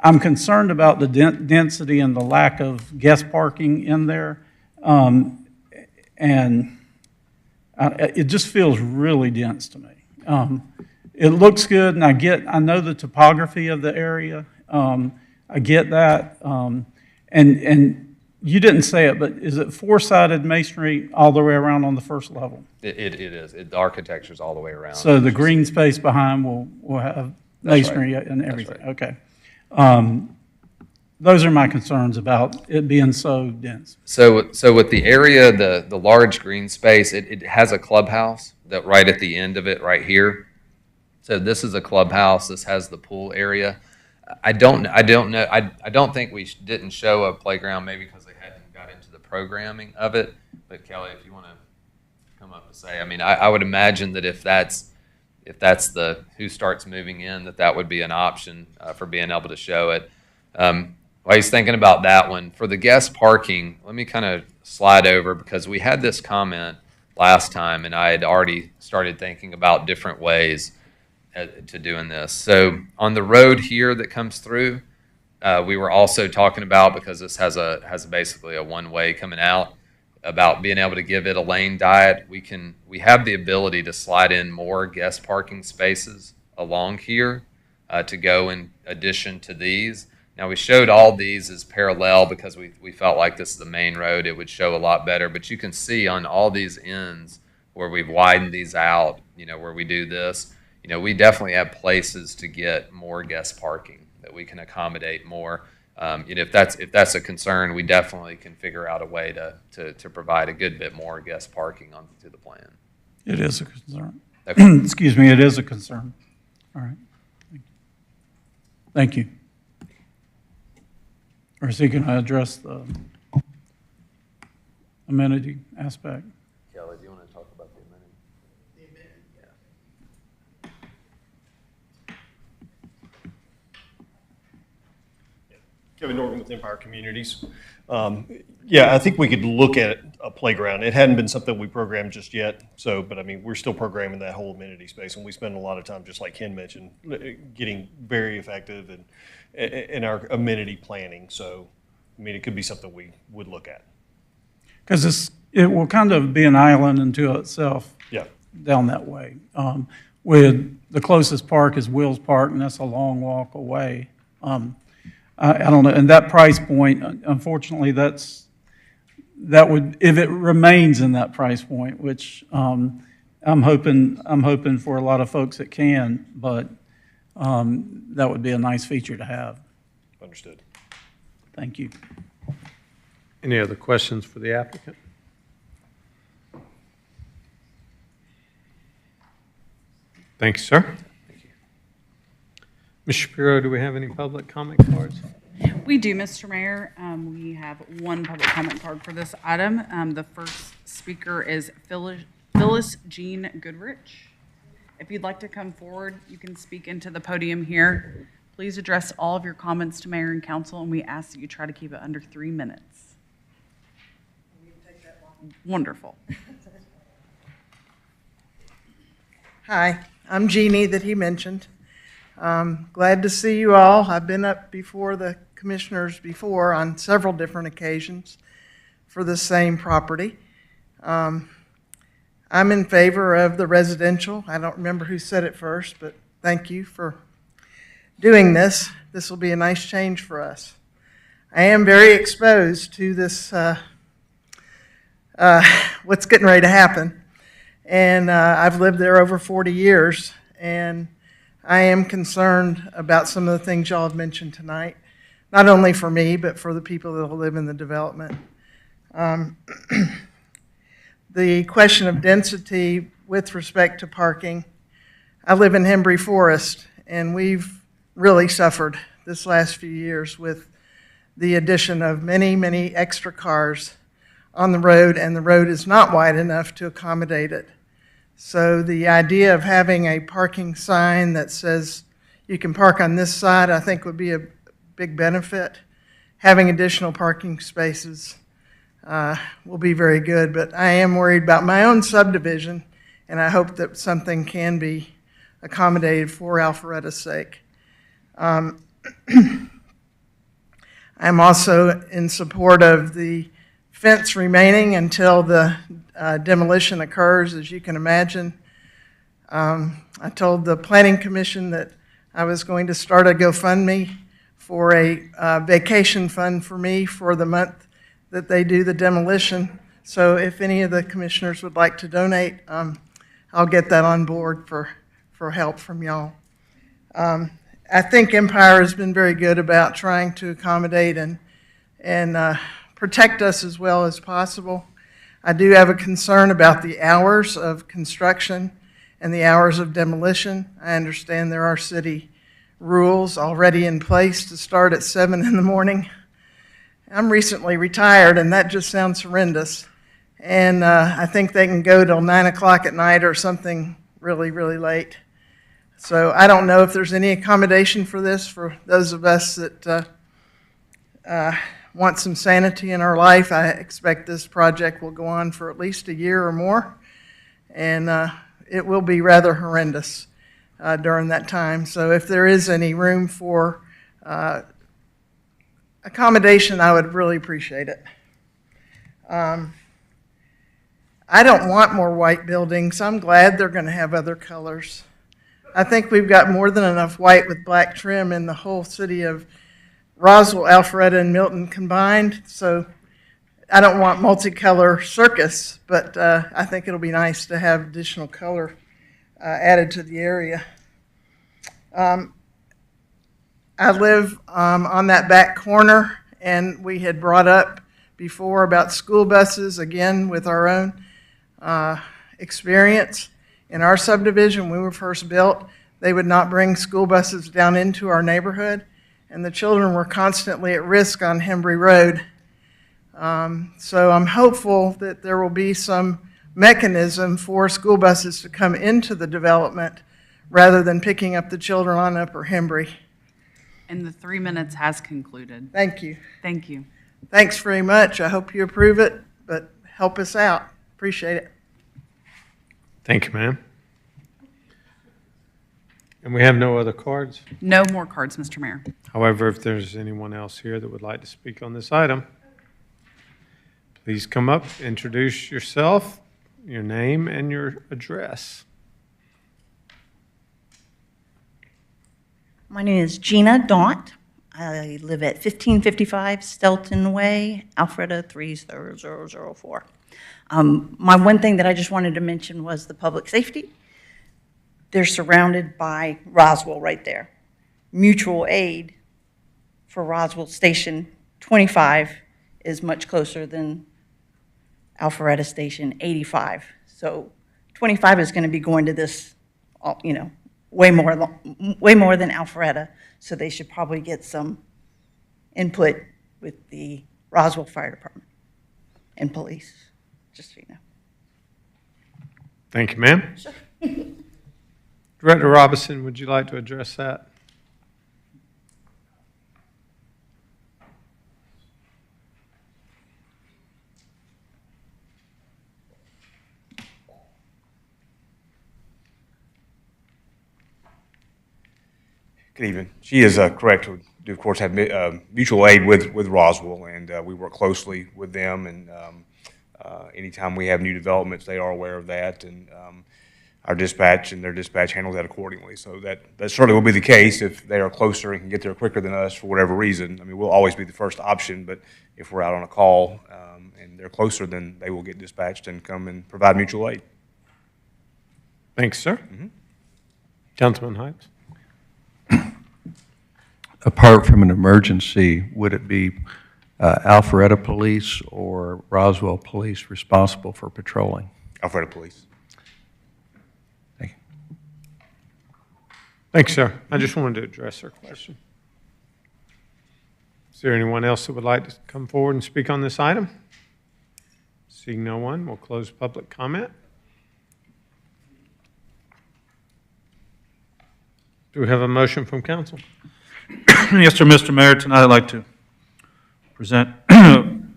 I'm concerned about the density and the lack of guest parking in there, and it just feels really dense to me. It looks good, and I know the topography of the area. I get that, and you didn't say it, but is it 4-sided masonry all the way around on the first level? It is. The architecture's all the way around. So the green space behind will have masonry and everything. Right. Okay. Those are my concerns about it being so dense. So with the area, the large green space, it has a clubhouse that right at the end of it, right here. So this is a clubhouse. This has the pool area. I don't know. I don't think we didn't show a playground, maybe because they hadn't got into the programming of it. But Kelly, if you want to come up to say, I mean, I would imagine that if that's the who starts moving in, that would be an option for being able to show it. While he's thinking about that one, for the guest parking, let me kind of slide over because we had this comment last time, and I had already started thinking about different ways to doing this. So on the road here that comes through, we were also talking about, because this has basically a one-way coming out, about being able to give it a lane diet. We have the ability to slide in more guest parking spaces along here to go in addition to these. Now, we showed all these as parallel because we felt like this is the main road. It would show a lot better. But you can see on all these ends where we've widened these out, where we do this, we definitely have places to get more guest parking that we can accommodate more. If that's a concern, we definitely can figure out a way to provide a good bit more guest parking onto the plan. It is a concern. Okay. Excuse me, it is a concern. All right. Thank you. Or is he going to address the amenity aspect? Kelly, do you want to talk about the amenity? Kevin Norton with Empire Communities. I think we could look at a playground. It hadn't been something we programmed just yet, but I mean, we're still programming that whole amenity space, and we spend a lot of time, just like Ken mentioned, getting very effective in our amenity planning. So, I mean, it could be something we would look at. Because it will kind of be an island unto itself. Yeah. Down that way. With the closest park is Wills Park, and that's a long walk away. I don't know, and that price point, unfortunately, that would, if it remains in that price point, which I'm hoping for a lot of folks it can, but that would be a nice feature to have. Understood. Thank you. Any other questions for the applicant? Thanks, sir. Ms. Shapiro, do we have any public comment cards? We do, Mr. Mayor. We have one public comment card for this item. The first speaker is Phyllis Jean Goodrich. If you'd like to come forward, you can speak into the podium here. Please address all of your comments to Mayor and Council, and we ask that you try to keep it under 3 minutes. Wonderful. Hi, I'm Jeannie that he mentioned. Glad to see you all. I've been up before the commissioners before on several different occasions for the same property. I'm in favor of the residential. I don't remember who said it first, but thank you for doing this. This will be a nice change for us. I am very exposed to this, what's getting ready to happen. And I've lived there over 40 years, and I am concerned about some of the things y'all have mentioned tonight, not only for me, but for the people that will live in the development. The question of density with respect to parking, I live in Hembry Forest, and we've really suffered this last few years with the addition of many, many extra cars on the road, and the road is not wide enough to accommodate it. So the idea of having a parking sign that says you can park on this side, I think would be a big benefit. Having additional parking spaces will be very good, but I am worried about my own subdivision, and I hope that something can be accommodated for Alpharetta's sake. I'm also in support of the fence remaining until the demolition occurs, as you can imagine. I told the Planning Commission that I was going to start a GoFundMe for a vacation fund for me for the month that they do the demolition. So if any of the commissioners would like to donate, I'll get that on board for help from y'all. I think Empire has been very good about trying to accommodate and protect us as well as possible. I do have a concern about the hours of construction and the hours of demolition. I understand there are city rules already in place to start at 7 in the morning. I'm recently retired, and that just sounds horrendous. And I think they can go till 9 o'clock at night or something really, really late. So I don't know if there's any accommodation for this for those of us that want some sanity in our life. I expect this project will go on for at least a year or more, and it will be rather horrendous during that time. So if there is any room for accommodation, I would really appreciate it. I don't want more white buildings. I'm glad they're going to have other colors. I think we've got more than enough white with black trim in the whole city of Roswell, Alpharetta, and Milton combined. So I don't want multicolor circus, but I think it'll be nice to have additional color added to the area. I live on that back corner, and we had brought up before about school buses, again, with our own experience. In our subdivision, when we were first built, they would not bring school buses down into our neighborhood, and the children were constantly at risk on Hembry Road. So I'm hopeful that there will be some mechanism for school buses to come into the development rather than picking up the children on Upper Hembry. And the 3 minutes has concluded. Thank you. Thank you. Thanks very much. I hope you approve it, but help us out. Appreciate it. Thank you, ma'am. And we have no other cards. No more cards, Mr. Mayor. However, if there's anyone else here that would like to speak on this item, please come up, introduce yourself, your name, and your address. My name is Gina Daunt. I live at 1555 Stelton Way, Alpharetta 30004. My one thing that I just wanted to mention was the public safety. They're surrounded by Roswell right there. Mutual aid for Roswell Station 25 is much closer than Alpharetta Station 85. So 25 is going to be going to this, way more than Alpharetta. So they should probably get some input with the Roswell Fire Department and police, just so you know. Thank you, ma'am. Sure. Director Robinson, would you like to address that? Good evening. She is correct. We do, of course, have mutual aid with Roswell, and we work closely with them. And anytime we have new developments, they are aware of that, and our dispatch and their dispatch handles that accordingly. So that certainly will be the case if they are closer and can get there quicker than us for whatever reason. I mean, we'll always be the first option, but if we're out on a call and they're closer, then they will get dispatched and come and provide mutual aid. Thanks, sir. Councilman Hipes. Apart from an emergency, would it be Alpharetta Police or Roswell Police responsible for patrolling? Alpharetta Police. Thank you. Thanks, sir. I just wanted to address her question. Is there anyone else that would like to come forward and speak on this item? Seeing no one, we'll close public comment. Do we have a motion from council? Yes, sir, Mr. Mayor. Tonight I'd like to present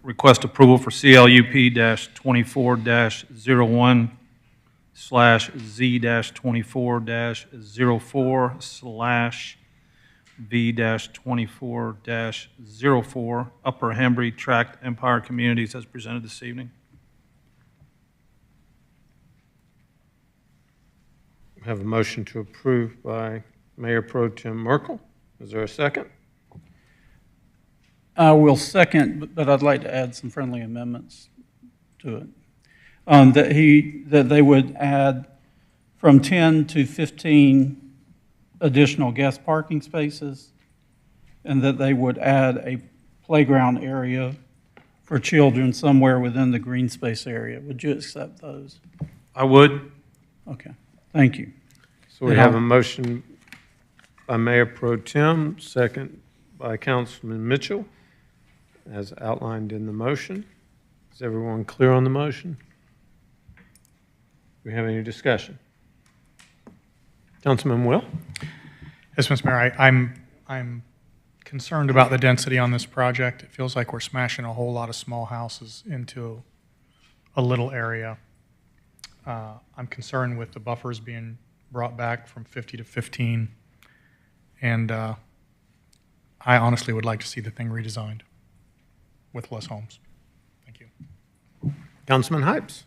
request approval for CLUP-24-01/Z-24-04/V-24-04 Upper Hembry Tract Empire Communities as presented this evening. We have a motion to approve by Mayor Pro Tem Merkel. Is there a second? I will second, but I'd like to add some friendly amendments to it. That they would add from 10 to 15 additional guest parking spaces, and that they would add a playground area for children somewhere within the green space area. Would you accept those? I would. Okay, thank you. So we have a motion by Mayor Pro Tem, second by Councilman Mitchell, as outlined in the motion. Is everyone clear on the motion? Do we have any discussion? Councilman Will? Yes, Mr. Mayor, I'm concerned about the density on this project. It feels like we're smashing a whole lot of small houses into a little area. I'm concerned with the buffers being brought back from 50 to 15. And I honestly would like to see the thing redesigned with less homes. Thank you. Councilman Hipes?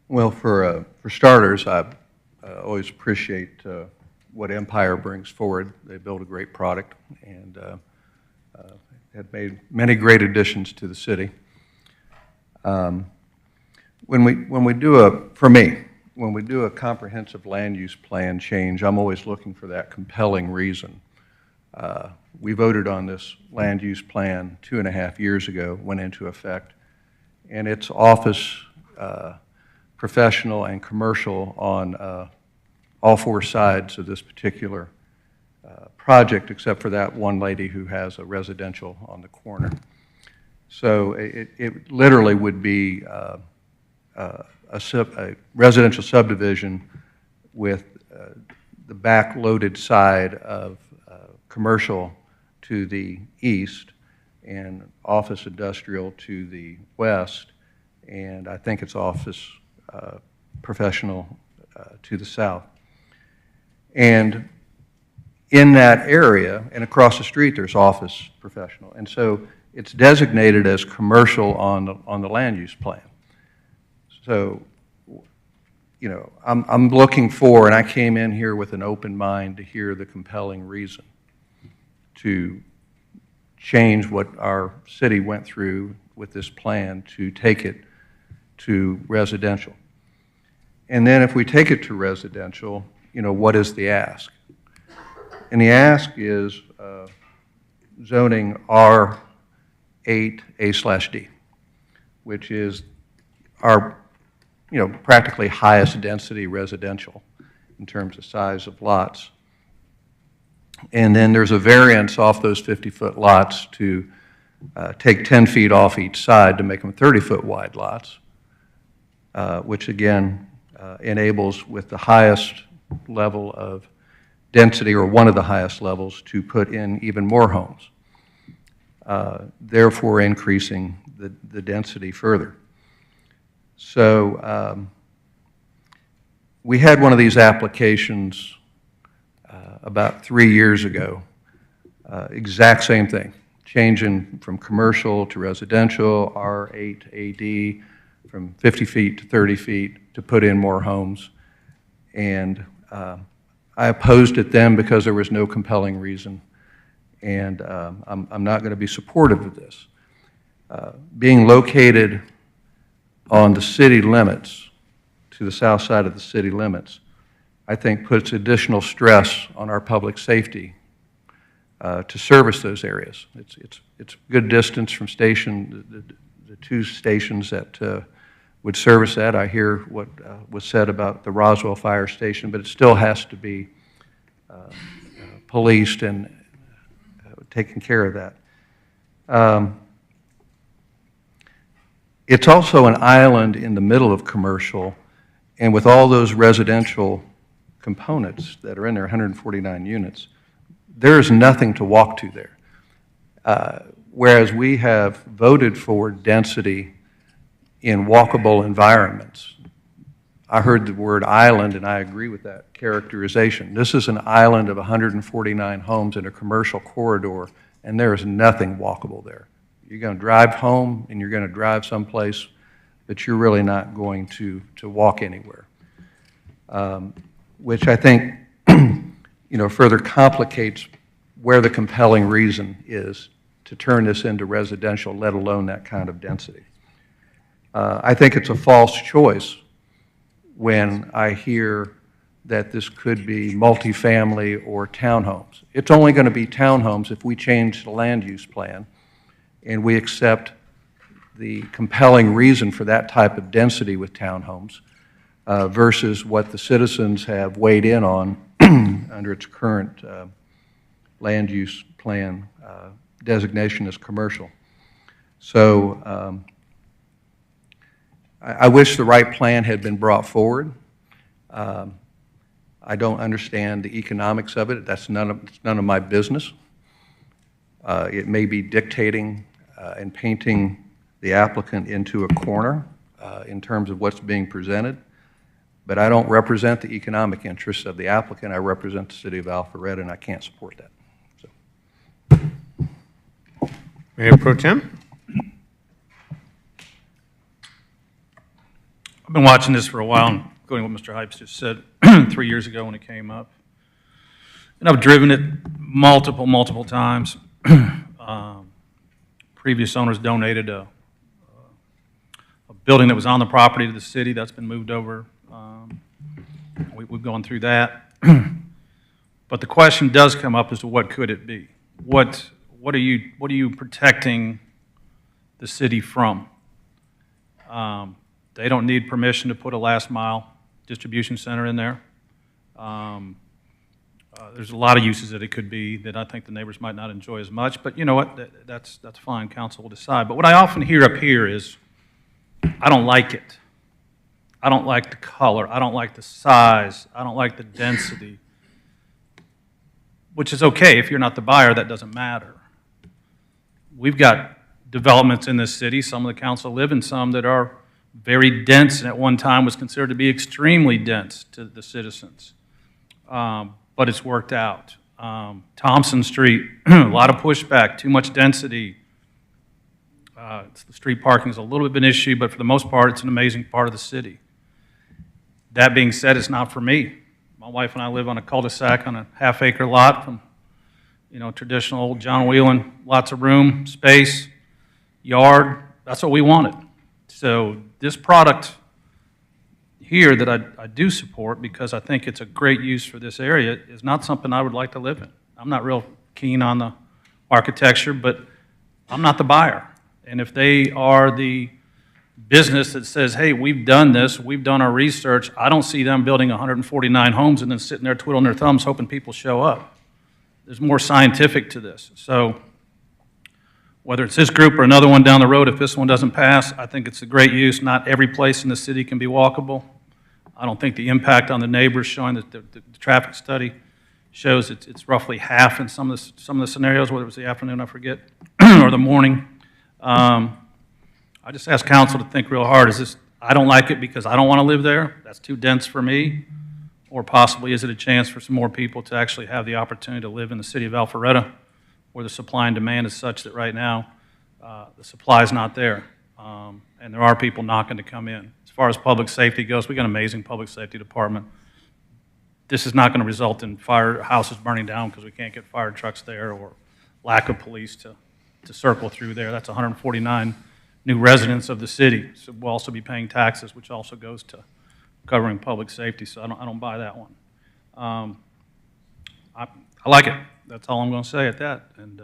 Well, for starters, I always appreciate what Empire brings forward. They build a great product and have made many great additions to the city. When we do when we do a comprehensive land use plan change, I'm always looking for that compelling reason. We voted on this land use plan 2.5 years ago, went into effect, and it's office, professional, and commercial on all four sides of this particular project, except for that one lady who has a residential on the corner. So it literally would be a residential subdivision with the back-loaded side of commercial to the east and office industrial to the west, and I think it's office professional to the south. And in that area and across the street, there's office professional. And so it's designated as commercial on the land use plan. So, you know, I'm looking for, and I came in here with an open mind to hear the compelling reason to change what our city went through with this plan to take it to residential. And then if we take it to residential, you know, what is the ask? And the ask is zoning R8A/D, which is our, you know, practically highest density residential in terms of size of lots. And then there's a variance off those 50-foot lots to take 10 feet off each side to make them 30-foot wide lots, which again enables with the highest level of density, or one of the highest levels, to put in even more homes, therefore increasing the density further. So We had one of these applications about 3 years ago. Exact same thing, changing from commercial to residential, R8 AD, from 50 feet to 30 feet to put in more homes. And I opposed it then because there was no compelling reason. And I'm not going to be supportive of this. Being located on the city limits, to the south side of the city limits, I think puts additional stress on our public safety to service those areas. It's good distance from the two stations that would service that. I hear what was said about the Roswell Fire Station, but it still has to be policed and taken care of that. It's also an island in the middle of commercial, and with all those residential components that are in there, 149 units, there is nothing to walk to there. Whereas we have voted for density in walkable environments. I heard the word island, and I agree with that characterization. This is an island of 149 homes in a commercial corridor, and there is nothing walkable there. You're going to drive home, and you're going to drive someplace, but you're really not going to walk anywhere, which I think further complicates where the compelling reason is to turn this into residential, let alone that kind of density. I think it's a false choice when I hear that this could be multifamily or townhomes. It's only going to be townhomes if we change the land use plan and we accept the compelling reason for that type of density with townhomes versus what the citizens have weighed in on under its current land use plan designation as commercial. So I wish the right plan had been brought forward. I don't understand the economics of it. That's none of my business. It may be dictating and painting the applicant into a corner in terms of what's being presented, but I don't represent the economic interests of the applicant. I represent the city of Alpharetta, and I can't support that. So. Mayor Pro Tem? I've been watching this for a while, and going what Mr. Hypes just said 3 years ago when it came up. And I've driven it multiple times. Previous owners donated a building that was on the property to the city that's been moved over. We've gone through that. But the question does come up as to what could it be? What are you protecting the city from? They don't need permission to put a last mile distribution center in there. There's a lot of uses that it could be that I think the neighbors might not enjoy as much, but you know what, that's fine, council will decide. But what I often hear up here is, I don't like it. I don't like the color, I don't like the size, I don't like the density, which is okay. If you're not the buyer, that doesn't matter. We've got developments in this city, some of the council live in some that are very dense, and at one time was considered to be extremely dense to the citizens. But it's worked out. Thompson Street, a lot of pushback, too much density. The street parking is a little bit of an issue, but for the most part, it's an amazing part of the city. That being said, it's not for me. My wife and I live on a cul-de-sac on a half-acre lot from, traditional old John Whelan, lots of room, space, yard. That's what we wanted. So this product here that I do support, because I think it's a great use for this area, is not something I would like to live in. I'm not real keen on the architecture, but I'm not the buyer. And if they are the business that says, hey, we've done this, we've done our research, I don't see them building 149 homes and then sitting there twiddling their thumbs hoping people show up. There's more scientific to this. So whether it's this group or another one down the road, if this one doesn't pass, I think it's a great use. Not every place in the city can be walkable. I don't think the impact on the neighbors, showing that the traffic study shows it's roughly half in some of the scenarios, whether it was the afternoon, I forget, or the morning. I just ask council to think real hard. Is I don't like it because I don't want to live there. That's too dense for me. Or possibly is it a chance for some more people to actually have the opportunity to live in the city of Alpharetta, where the supply and demand is such that right now the supply is not there. And there are people knocking to come in. As far as public safety goes, we got an amazing public safety department. This is not going to result in firehouses burning down because we can't get fire trucks there or lack of police to circle through there. That's 149 new residents of the city. So we'll also be paying taxes, which also goes to covering public safety. So I don't buy that one. I like it. That's all I'm going to say at that. And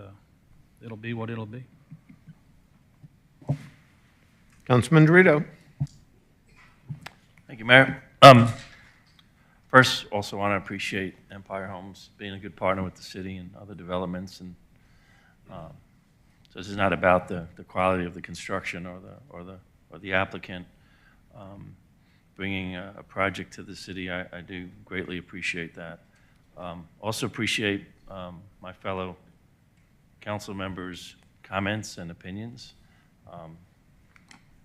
it'll be what it'll be. Councilman Dorito. Thank you, Mayor. First, also want to appreciate Empire Homes being a good partner with the city and other developments. And so this is not about the quality of the construction or the applicant bringing a project to the city. I do greatly appreciate that. Also appreciate my fellow council members' comments and opinions.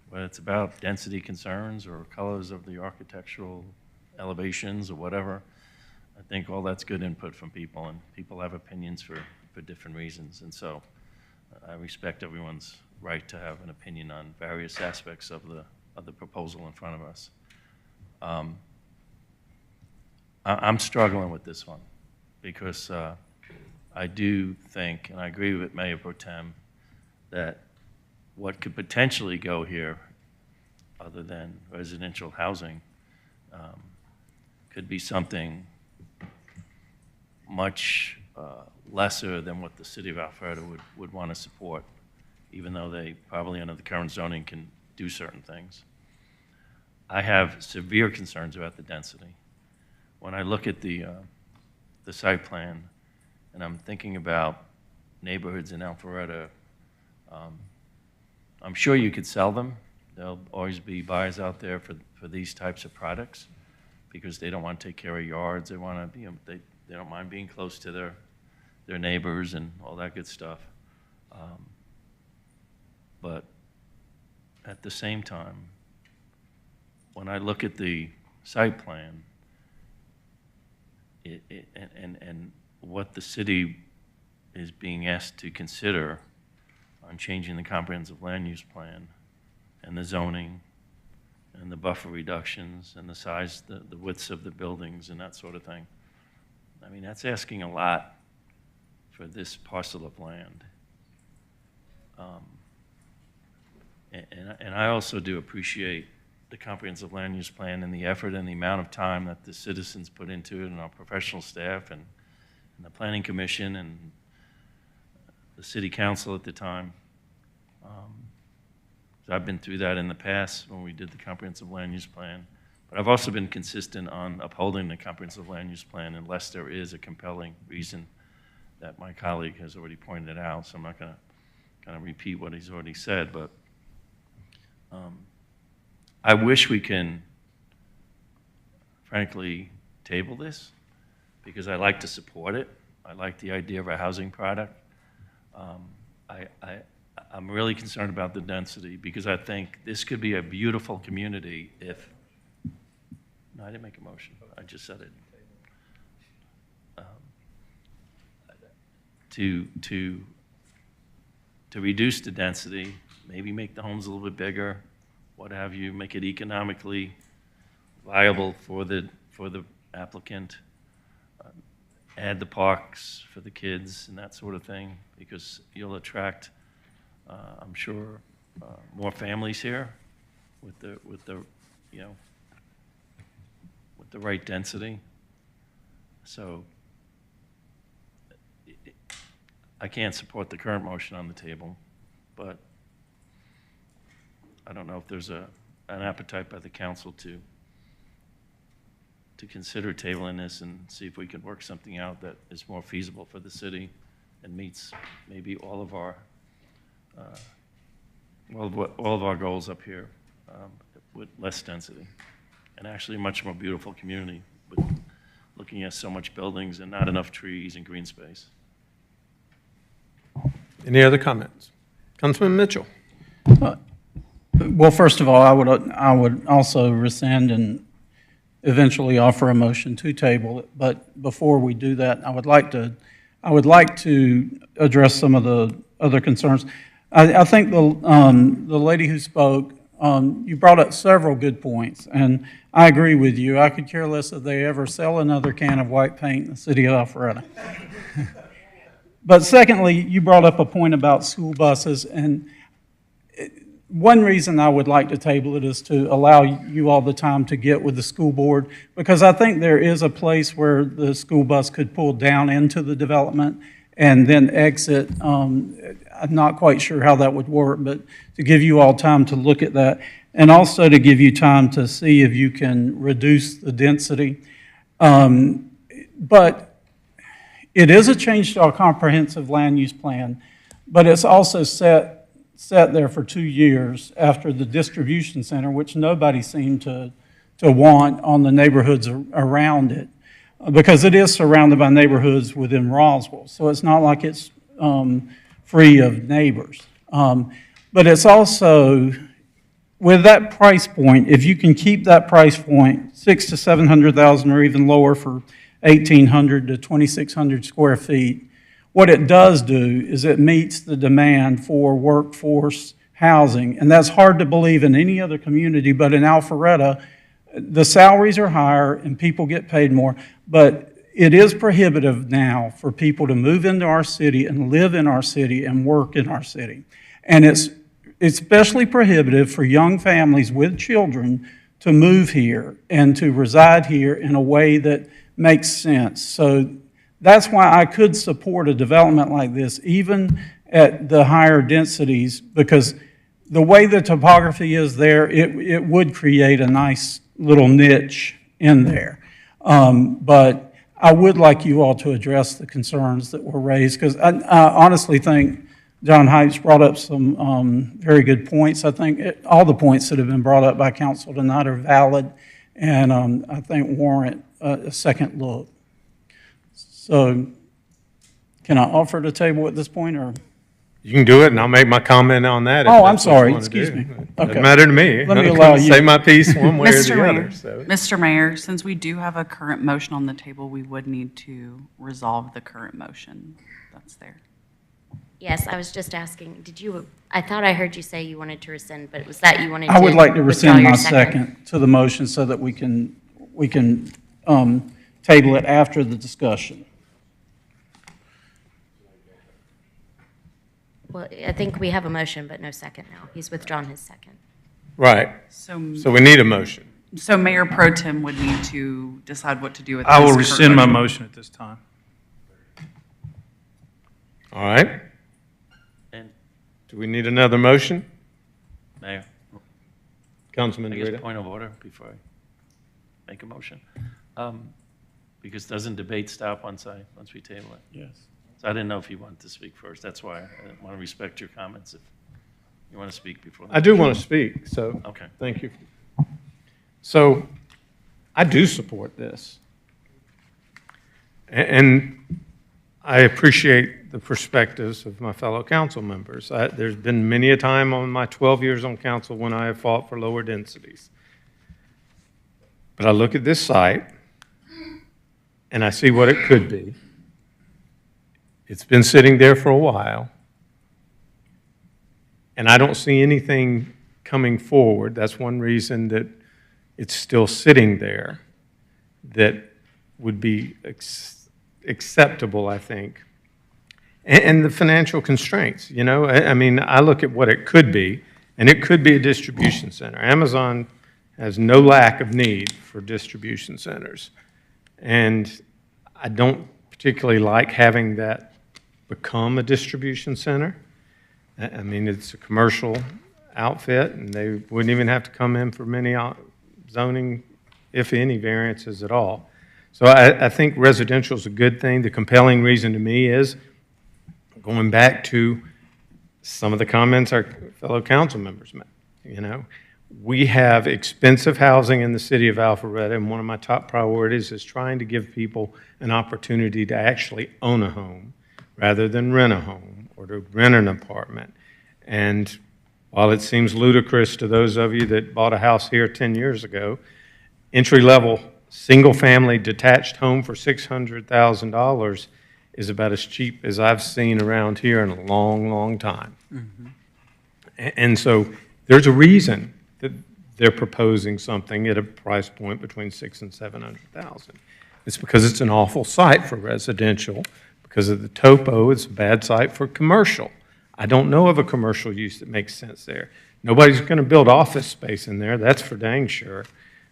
Whether it's about density concerns or colors of the architectural elevations or whatever, I think all that's good input from people, and people have opinions for different reasons. And so I respect everyone's right to have an opinion on various aspects of the proposal in front of us. I'm struggling with this one because I do think, and I agree with Mayor Pro Tem, that what could potentially go here, other than residential housing, could be something much lesser than what the city of Alpharetta would want to support, even though they probably under the current zoning can do certain things. I have severe concerns about the density. When I look at the site plan, and I'm thinking about neighborhoods in Alpharetta, I'm sure you could sell them. There'll always be buyers out there for these types of products because they don't want to take care of yards. They want to be, they don't mind being close to their neighbors and all that good stuff. But at the same time, when I look at the site plan and what the city is being asked to consider on changing the comprehensive land use plan and the zoning and the buffer reductions and the size, the widths of the buildings and that sort of thing. I mean, that's asking a lot for this parcel of land. And I also do appreciate the comprehensive land use plan and the effort and the amount of time that the citizens put into it and our professional staff and the planning commission and the city council at the time. So I've been through that in the past when we did the comprehensive land use plan. But I've also been consistent on upholding the comprehensive land use plan unless there is a compelling reason that my colleague has already pointed out. So I'm not going to kind of repeat what he's already said, but I wish we can, frankly, table this because I like to support it. I like the idea of a housing product. I'm really concerned about the density because I think this could be a beautiful community if, no, I didn't make a motion. I just said it. To reduce the density, maybe make the homes a little bit bigger, what have you, make it economically viable for the applicant, add the parks for the kids and that sort of thing, because you'll attract, I'm sure, more families here with the you know, with the right density. So I can't support the current motion on the table, but I don't know if there's an appetite by the council to consider tabling this and see if we can work something out that is more feasible for the city and meets maybe all of our goals up here with less density and actually a much more beautiful community with looking at so much buildings and not enough trees and green space. Any other comments? Councilman Mitchell. Well, first of all, I would also rescind and eventually offer a motion to table it. But before we do that, I would like to address some of the other concerns. I think the lady who spoke, you brought up several good points, and I agree with you. I could care less if they ever sell another can of white paint in the city of Alpharetta. But secondly, you brought up a point about school buses, and one reason I would like to table it is to allow you all the time to get with the school board, because I think there is a place where the school bus could pull down into the development and then exit. I'm not quite sure how that would work, but to give you all time to look at that, and also to give you time to see if you can reduce the density. But it is a change to our comprehensive land use plan, but it's also set there for 2 years after the distribution center, which nobody seemed to want on the neighborhoods around it, because it is surrounded by neighborhoods within Roswell. So it's not like it's free of neighbors. But it's also, with that price point, if you can keep that price point, 600,000 to 700,000 or even lower for 1,800 to 2,600 square feet, what it does do is it meets the demand for workforce housing. And that's hard to believe in any other community, but in Alpharetta, the salaries are higher and people get paid more. But it is prohibitive now for people to move into our city and live in our city and work in our city. And it's especially prohibitive for young families with children to move here and to reside here in a way that makes sense. So that's why I could support a development like this, even at the higher densities, because the way the topography is there, it would create a nice little niche in there. But I would like you all to address the concerns that were raised, because I honestly think John Heights brought up some very good points. I think all the points that have been brought up by council tonight are valid, and I think warrant a second look. So can I offer to table at this point, or? You can do it, and I'll make my comment on that. Oh, I'm sorry, excuse me. Doesn't Okay. matter to me. Let me I'm allow gonna you. say my piece one way or Mr. the Mayor, other. So. Mr. Mayor, since we do have a current motion on the table, we would need to resolve the current motion that's there. Yes, I was just asking, I thought I heard you say you wanted to rescind, but was that you wanted to I would like to withdraw rescind your my second to the motion so that we can table it after the discussion. Well, I think we have a motion, but no second now. He's withdrawn his second. Right. So we need a motion. So Mayor Pro Tem would need to decide what to do with I will his current rescind my motion at this time. All right. And Do we need another motion? Mayor, Councilman I guess Dorito? point of order before I make a motion. Because doesn't debate stop once we table it? Yes. So I didn't know if you wanted to speak first. That's why I want to respect your comments if you want to speak before. I do want to speak, so. Okay. Thank you. So I do support this. And I appreciate the perspectives of my fellow council members. There's been many a time on my 12 years on council when I have fought for lower densities. But I look at this site and I see what it could be. It's been sitting there for a while. And I don't see anything coming forward. That's one reason that it's still sitting there that would be acceptable, I think. And the financial constraints, you know, I mean, I look at what it could be, and it could be a distribution center. Amazon has no lack of need for distribution centers. And I don't particularly like having that become a distribution center. I mean, it's a commercial outfit, and they wouldn't even have to come in for many zoning, if any, variances at all. So I think residential is a good thing. The compelling reason to me is, going back to some of the comments our fellow council members made, you know, we have expensive housing in the city of Alpharetta, and one of my top priorities is trying to give people an opportunity to actually own a home rather than rent a home or to rent an apartment. And while it seems ludicrous to those of you that bought a house here 10 years ago, entry-level, single-family detached home for $600,000 is about as cheap as I've seen around here in a long, long time. And so there's a reason that they're proposing something at a price point between $600,000 and $700,000. It's because it's an awful site for residential. Because of the topo, it's a bad site for commercial. I don't know of a commercial use that makes sense there. Nobody's going to build office space in there, that's for dang sure.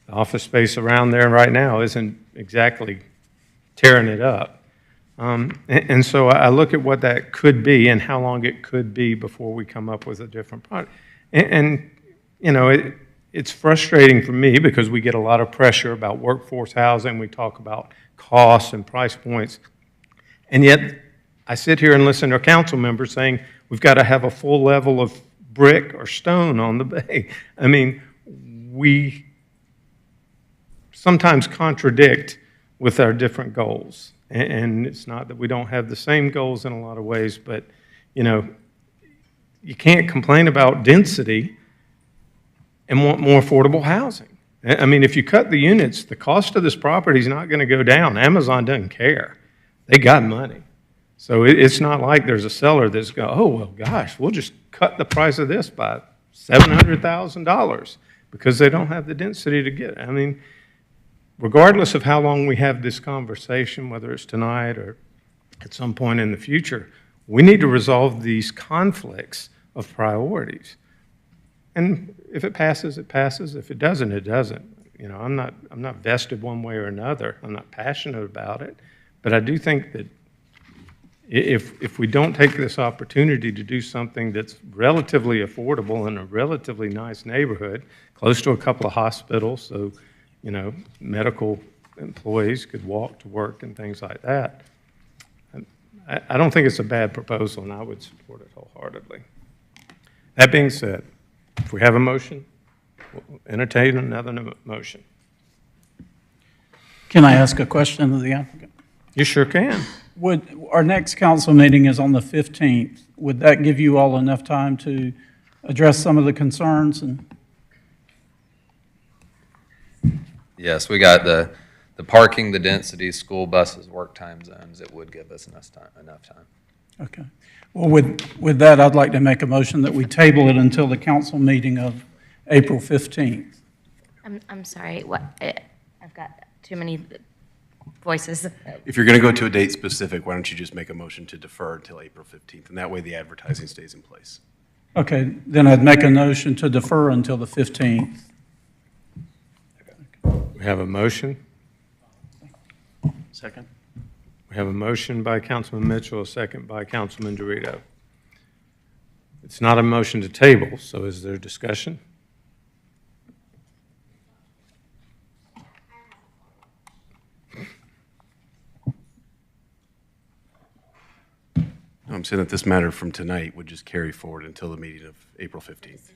The office space around there right now isn't exactly tearing it up. And so I look at what that could be and how long it could be before we come up with a different product. And you know, it's frustrating for me because we get a lot of pressure about workforce housing. We talk about costs and price points. And yet, I sit here and listen to council members saying, we've got to have a full level of brick or stone on the bay. I mean, we sometimes contradict with our different goals. And it's not that we don't have the same goals in a lot of ways, but, you know, you can't complain about density and want more affordable housing. I mean, if you cut the units, the cost of this property is not going to go down. Amazon doesn't care. They got money. So it's not like there's a seller that's going, oh, well, gosh, we'll just cut the price of this by $700,000 because they don't have the density to get it. I mean, regardless of how long we have this conversation, whether it's tonight or at some point in the future, we need to resolve these conflicts of priorities. And if it passes, it passes. If it doesn't, it doesn't. You know, I'm not vested one way or another. I'm not passionate about it. But I do think that if we don't take this opportunity to do something that's relatively affordable in a relatively nice neighborhood, close to a couple of hospitals, so, you know, medical employees could walk to work and things like that, I don't think it's a bad proposal, and I would support it wholeheartedly. That being said, if we have a motion, we'll entertain another motion. Can I ask a question of the applicant? You sure can. Our next council meeting is on the 15th. Would that give you all enough time to address some of the concerns? And Yes, we got the parking, the density, school buses, work time zones. It would give us enough time. Okay. Well, with that, I'd like to make a motion that we table it until the council meeting of April 15th. I'm sorry, what, I've got too many voices. If you're going to go to a date specific, why don't you just make a motion to defer until April 15th, and that way the advertising stays in place. Okay, then I'd make a motion to defer until the 15th. We have a motion. Second? We have a motion by Councilman Mitchell, a second by Councilman Dorito. It's not a motion to table, so is there discussion? I'm saying that this matter from tonight would just carry forward until the meeting of April 15th.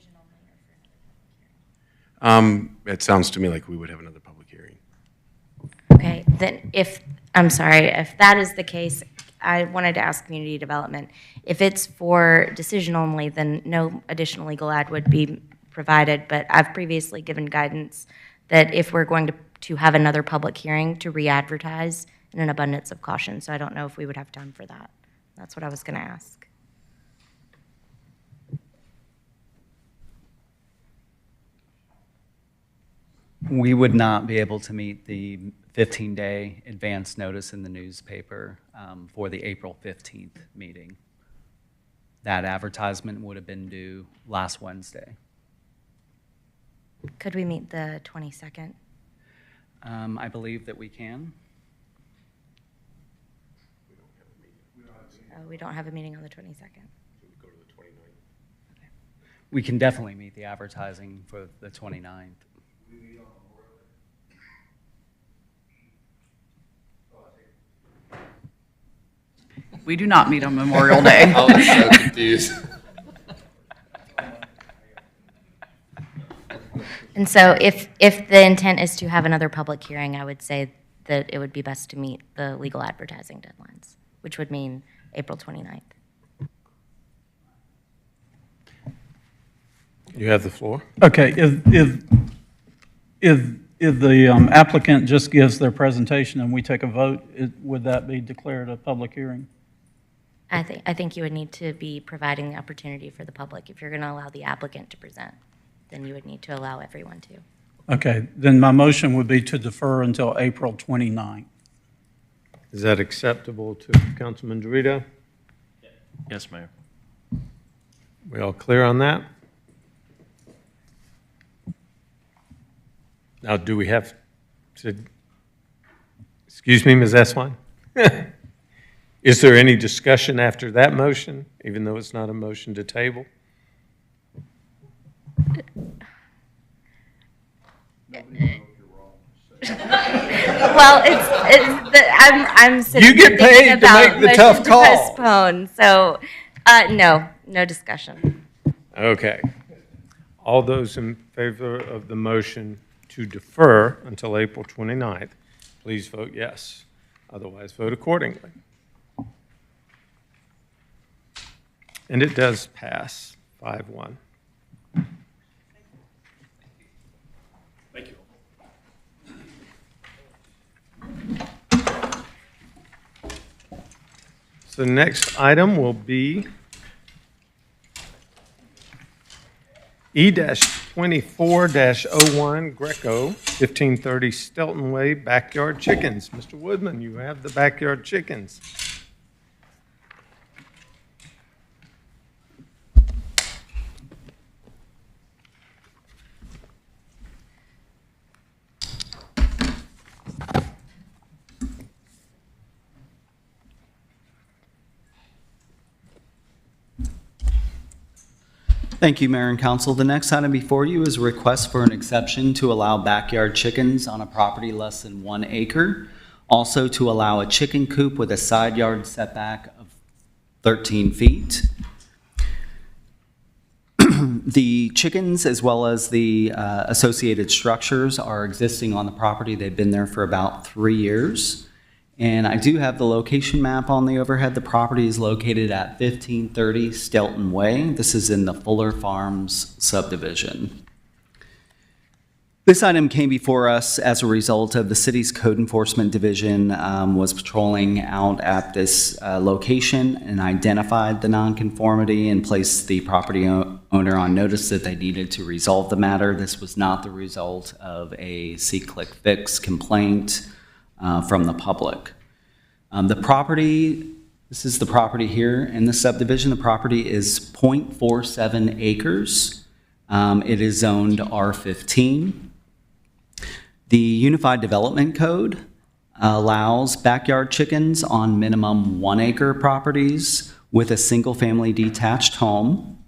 It sounds to me like we would have another public hearing. Okay, then I'm sorry, if that is the case, I wanted to ask community development. If it's for decision only, then no additional legal ad would be provided, but I've previously given guidance that if we're going to have another public hearing, to re-advertise in an abundance of caution, so I don't know if we would have time for that. That's what I was going to ask. We would not be able to meet the 15-day advance notice in the newspaper for the April 15th meeting. That advertisement would have been due last Wednesday. Could we meet the 22nd? I believe that we can. We don't have a meeting on the 22nd. We can definitely meet the advertising for the 29th. We do not meet on Memorial Day. I was so confused. And so if the intent is to have another public hearing, I would say that it would be best to meet the legal advertising deadlines, which would mean April 29th. You have the floor. Okay, if the applicant just gives their presentation and we take a vote, would that be declared a public hearing? I think you would need to be providing the opportunity for the public. If you're going to allow the applicant to present, then you would need to allow everyone to. Okay, then my motion would be to defer until April 29th. Is that acceptable to Councilman Dorito? Yes, Mayor. We all clear on that? Now, do we have to, excuse me, Ms. Eswine? Is there any discussion after that motion, even though it's not a motion to table? Well, I'm sitting You get here thinking paid to about make the tough motion to calls. postpone, so, no discussion. Okay. All those in favor of the motion to defer until April 29th, please vote yes. Otherwise, vote accordingly. And it does pass 5-1. Thank you. So the next item will be E-24-01 Greco, 1530 Stelton Way, Backyard Chickens. Mr. Woodman, you have the backyard chickens. Thank you, Mayor and Council. The next item before you is a request for an exception to allow backyard chickens on a property less than 1 acre. Also to allow a chicken coop with a side yard setback of 13 feet. The chickens, as well as the associated structures, are existing on the property. They've been there for about 3 years. And I do have the location map on the overhead. The property is located at 1530 Stelton Way. This is in the Fuller Farms subdivision. This item came before us as a result of the city's code enforcement division was patrolling out at this location and identified the nonconformity and placed the property owner on notice that they needed to resolve the matter. This was not the result of a see-click-fix complaint from the public. The property, this is the property here in the subdivision. The property is 0.47 acres. It is zoned R15. The Unified Development Code allows backyard chickens on minimum 1 acre properties with a single-family detached home.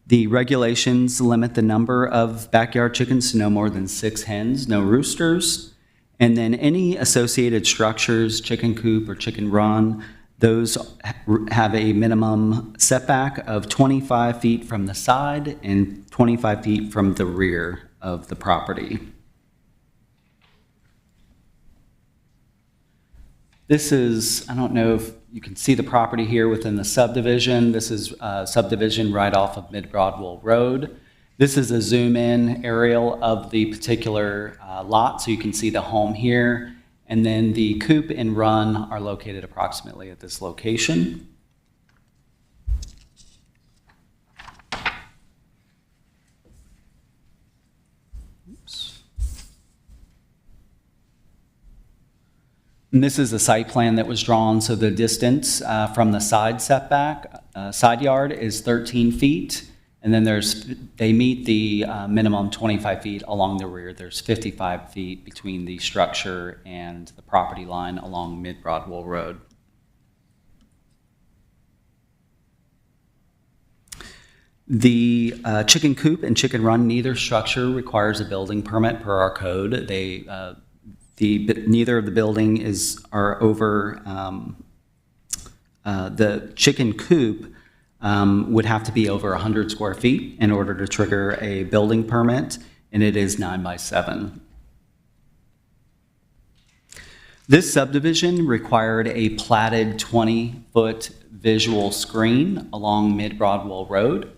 The regulations limit the number of backyard chickens to no more than 6 hens, no roosters. And then any associated structures, chicken coop or chicken run, those have a minimum setback of 25 feet from the side and 25 feet from the rear of the property. This is, I don't know if you can see the property here within the subdivision. This is a subdivision right off of Mid-Broadwell Road. This is a zoom-in aerial of the particular lot, so you can see the home here. And then the coop and run are located approximately at this location. Oops. And this is a site plan that was drawn, so the distance from the side setback, side yard is 13 feet. And then they meet the minimum 25 feet along the rear. There's 55 feet between the structure and the property line along Mid-Broadwell Road. The chicken coop and chicken run, neither structure requires a building permit per our code. Neither of the building are over the chicken coop. Would have to be over 100 square feet in order to trigger a building permit, and it is 9 by 7. This subdivision required a platted 20-foot visual screen along Mid-Broadwell Road.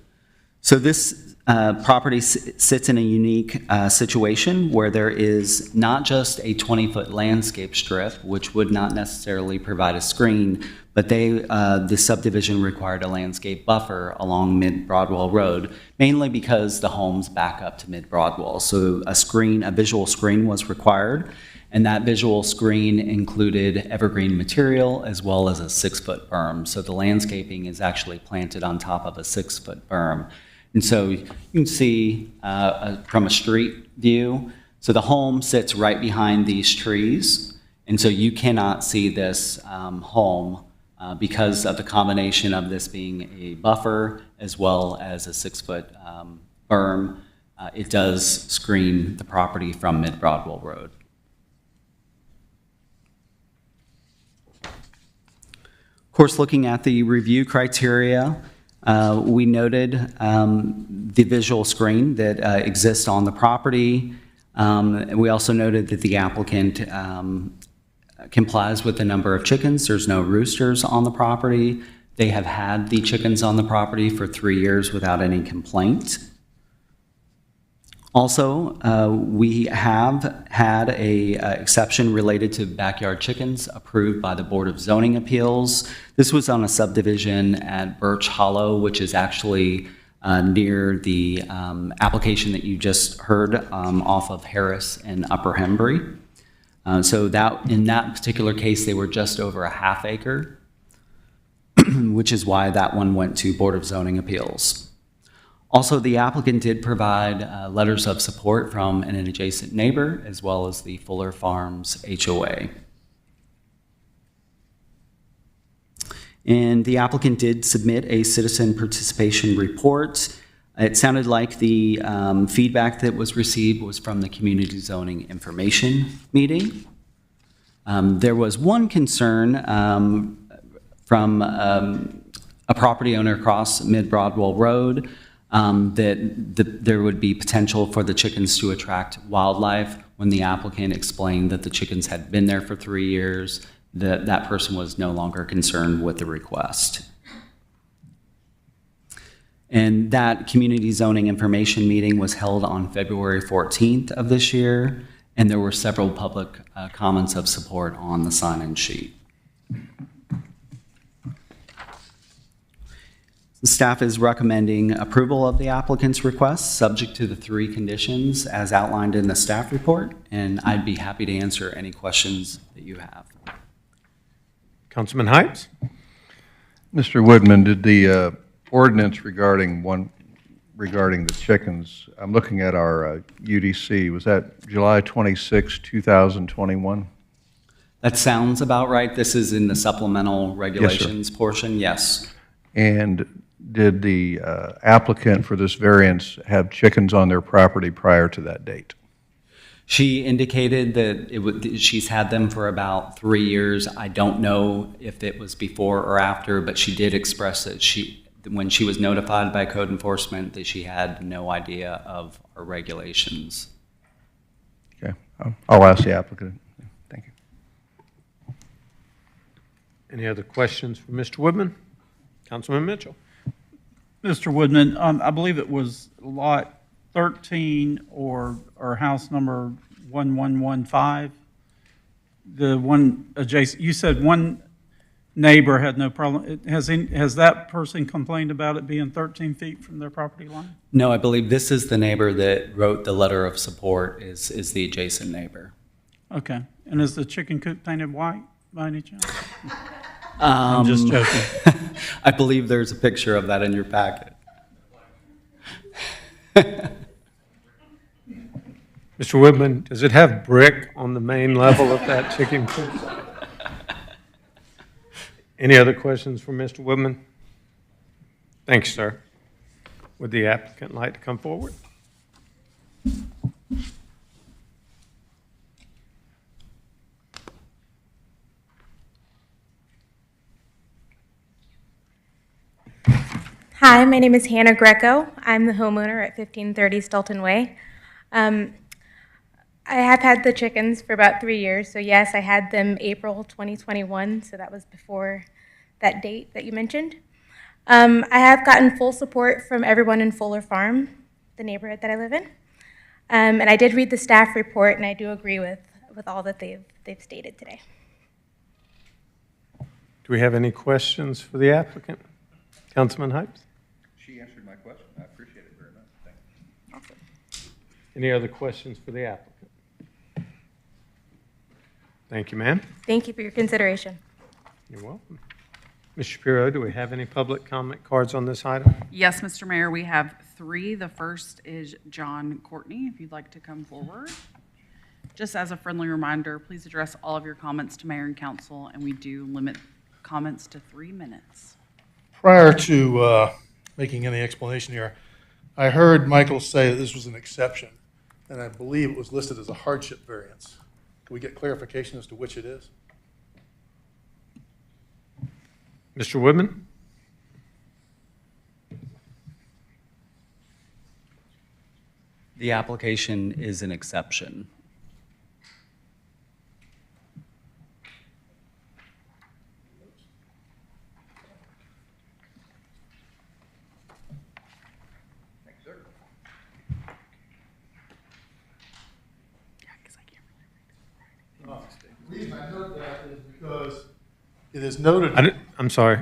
So this property sits in a unique situation where there is not just a 20-foot landscape strip, which would not necessarily provide a screen, but the subdivision required a landscape buffer along Mid-Broadwell Road, mainly because the homes back up to Mid-Broadwell. So a visual screen was required, and that visual screen included evergreen material as well as a 6-foot berm. So the landscaping is actually planted on top of a 6-foot berm. And so you can see from a street view, so the home sits right behind these trees, and so you cannot see this home because of the combination of this being a buffer as well as a 6-foot berm. It does screen the property from Mid-Broadwell Road. Of course, looking at the review criteria, we noted the visual screen that exists on the property. We also noted that the applicant complies with the number of chickens. There's no roosters on the property. They have had the chickens on the property for 3 years without any complaint. Also, we have had a exception related to backyard chickens approved by the Board of Zoning Appeals. This was on a subdivision at Birch Hollow, which is actually near the application that you just heard off of Harris and Upper Hembry. So that in that particular case, they were just over a half acre, which is why that one went to Board of Zoning Appeals. Also, the applicant did provide letters of support from an adjacent neighbor, as well as the Fuller Farms HOA. And the applicant did submit a citizen participation report. It sounded like the feedback that was received was from the Community Zoning Information Meeting. There was one concern from a property owner across Mid-Broadwell Road that there would be potential for the chickens to attract wildlife. When the applicant explained that the chickens had been there for 3 years, that person was no longer concerned with the request. And that community zoning information meeting was held on February 14th of this year, and there were several public comments of support on the sign-in sheet. The staff is recommending approval of the applicant's request, subject to the 3 conditions as outlined in the staff report, and I'd be happy to answer any questions that you have. Councilman Hypes? Mr. Woodman, did the ordinance regarding the chickens, I'm looking at our UDC, was that July 26, 2021? That sounds about right. This is in the supplemental regulations portion, yes. And did the applicant for this variance have chickens on their property prior to that date? She indicated that she's had them for about 3 years. I don't know if it was before or after, but she did express that when she was notified by code enforcement, that she had no idea of our regulations. Okay, I'll ask the applicant. Thank you. Any other questions for Mr. Woodman? Councilman Mitchell? Mr. Woodman, I believe it was lot 13 or house number 1115. The one adjacent, you said one neighbor had no problem. Has that person complained about it being 13 feet from their property line? No, I believe this is the neighbor that wrote the letter of support is the adjacent neighbor. Okay. And is the chicken coop painted white by any chance? I'm just joking. I believe there's a picture of that in your packet. Mr. Woodman, does it have brick on the main level of that chicken coop? Any other questions for Mr. Woodman? Thanks, sir. Would the applicant like to come forward? Hi, my name is Hannah Greco. I'm the homeowner at 1530 Stelton Way. I have had the chickens for about 3 years, so yes, I had them April 2021, so that was before that date that you mentioned. I have gotten full support from everyone in Fuller Farm. the neighborhood that I live in. And I did read the staff report, and I do agree with all that they've stated today. Do we have any questions for the applicant? Councilman Hypes? She answered my question. I appreciate it very much. Thank you. Any other questions for the applicant? Thank you, ma'am. Thank you for your consideration. You're welcome. Ms. Shapiro, do we have any public comment cards on this item? Yes, Mr. Mayor, we have 3. The first is John Courtney, if you'd like to come forward. Just as a friendly reminder, please address all of your comments to mayor and council, and we do limit comments to 3 minutes. Prior to making any explanation here, I heard Michael say that this was an exception, and I believe it was listed as a hardship variance. Can we get clarification as to which it is? Mr. Woodman? The application is an exception. The reason I note that is because it is noted. I'm sorry.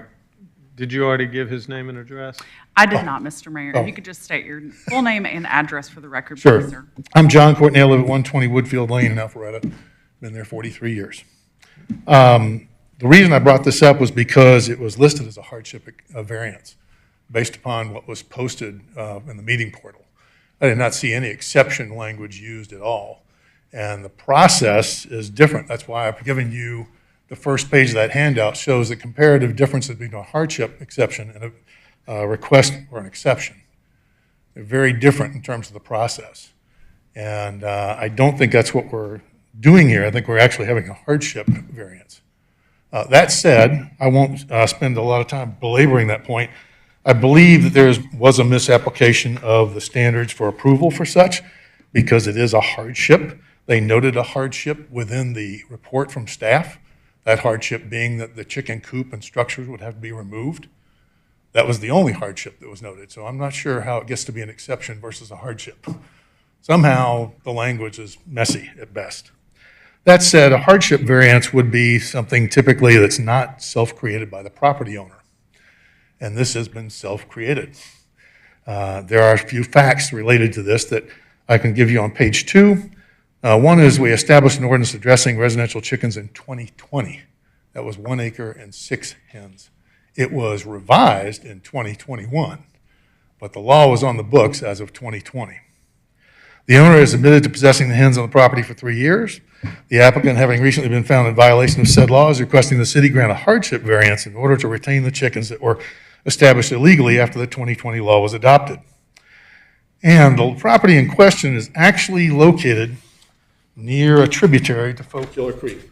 Did you already give his name and address? I did not, Mr. Mayor. Oh. If you could just state your full name and address for the record, Sure. please, sir. I'm John Courtney. I live at 120 Woodfield Lane in Alpharetta. Been there 43 years. The reason I brought this up was because it was listed as a hardship variance based upon what was posted in the meeting portal. I did not see any exception language used at all. And the process is different. That's why I've given you the first page of that handout shows the comparative difference between a hardship exception and a request or an exception. They're very different in terms of the process. And I don't think that's what we're doing here. I think we're actually having a hardship variance. That said, I won't spend a lot of time belaboring that point. I believe that there was a misapplication of the standards for approval for such because it is a hardship. They noted a hardship within the report from staff, that hardship being that the chicken coop and structures would have to be removed. That was the only hardship that was noted. So I'm not sure how it gets to be an exception versus a hardship. Somehow the language is messy at best. That said, a hardship variance would be something typically that's not self-created by the property owner. And this has been self-created. There are a few facts related to this that I can give you on page 2. One is we established an ordinance addressing residential chickens in 2020. That was 1 acre and 6 hens. It was revised in 2021, but the law was on the books as of 2020. The owner is admitted to possessing the hens on the property for 3 years. The applicant, having recently been found in violation of said law, is requesting the city grant a hardship variance in order to retain the chickens that were established illegally after the 2020 law was adopted. And the property in question is actually located near a tributary to Folkiller Creek.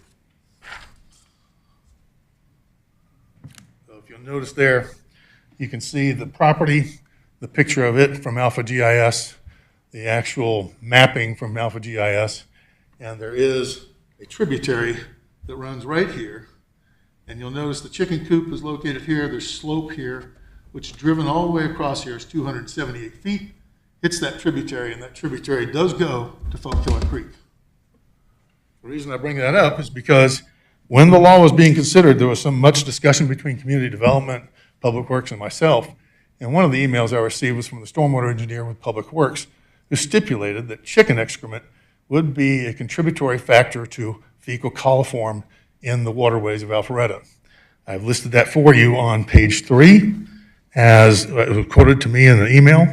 So if you'll notice there, you can see the property, the picture of it from Alpha GIS, the actual mapping from Alpha GIS, and there is a tributary that runs right here. And you'll notice the chicken coop is located here. There's slope here, which driven all the way across here is 278 feet, hits that tributary, and that tributary does go to Folkiller Creek. The reason I bring that up is because when the law was being considered, there was much discussion between community development, Public Works, and myself. And one of the emails I received was from the stormwater engineer with Public Works, who stipulated that chicken excrement would be a contributory factor to fecal coliform in the waterways of Alpharetta. I've listed that for you on page 3, as it was quoted to me in the email.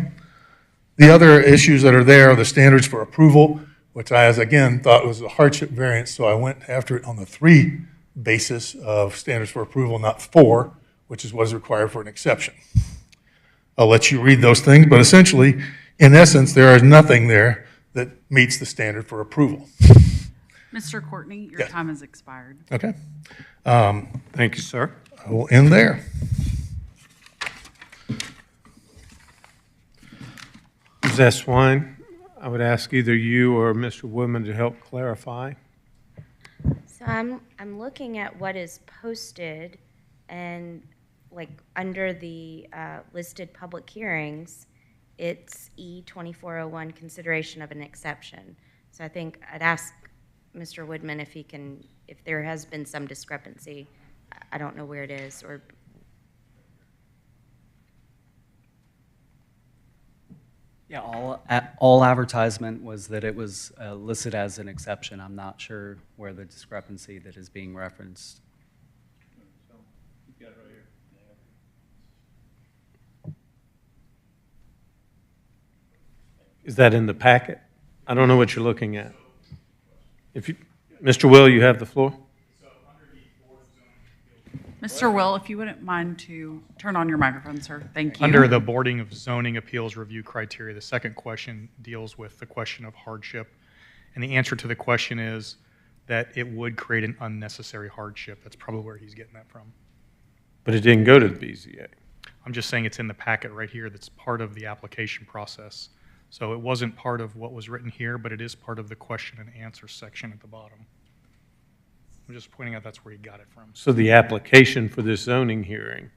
The other issues that are there are the standards for approval, which I, as again, thought was a hardship variance, so I went after it on the 3 basis of standards for approval, not 4, which is what is required for an exception. I'll let you read those things, but essentially, in essence, there is nothing there that meets the standard for approval. Mr. Courtney, your time has expired. Okay. Thank you, sir. I will end there. Ms. Eswine, I would ask either you or Mr. Woodman to help clarify. So I'm looking at what is posted, and like under the listed public hearings, it's E2401, consideration of an exception. So I think I'd ask Mr. Woodman if he can, if there has been some discrepancy. I don't know where it is, or Yeah, all advertisement was that it was listed as an exception. I'm not sure where the discrepancy that is being referenced. Is that in the packet? I don't know what you're looking at. If you, Mr. Will, you have the floor. Mr. Will, if you wouldn't mind to turn on your microphone, sir. Thank you. Under the Boarding of Zoning Appeals review criteria, the second question deals with the question of hardship. And the answer to the question is that it would create an unnecessary hardship. That's probably where he's getting that from. But it didn't go to the BZA. I'm just saying it's in the packet right here that's part of the application process. So it wasn't part of what was written here, but it is part of the question and answer section at the bottom. I'm just pointing out that's where he got it from. So the application for this zoning hearing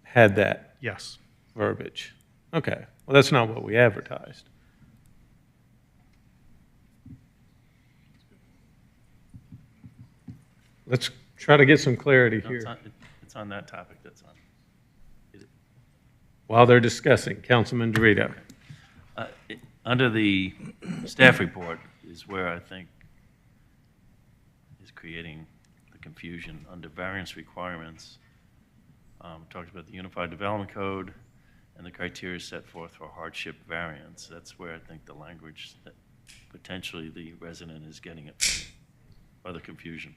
had that Yes. verbiage. Okay. Well, that's not what we advertised. Let's try to get some clarity No, here. it's on that topic that's on. While they're discussing, Councilman Dorito. Under the staff report is where I think is creating the confusion. Under variance requirements, talks about the Unified Development Code and the criteria set forth for hardship variance. That's where I think the language that potentially the resident is getting it from, or the confusion.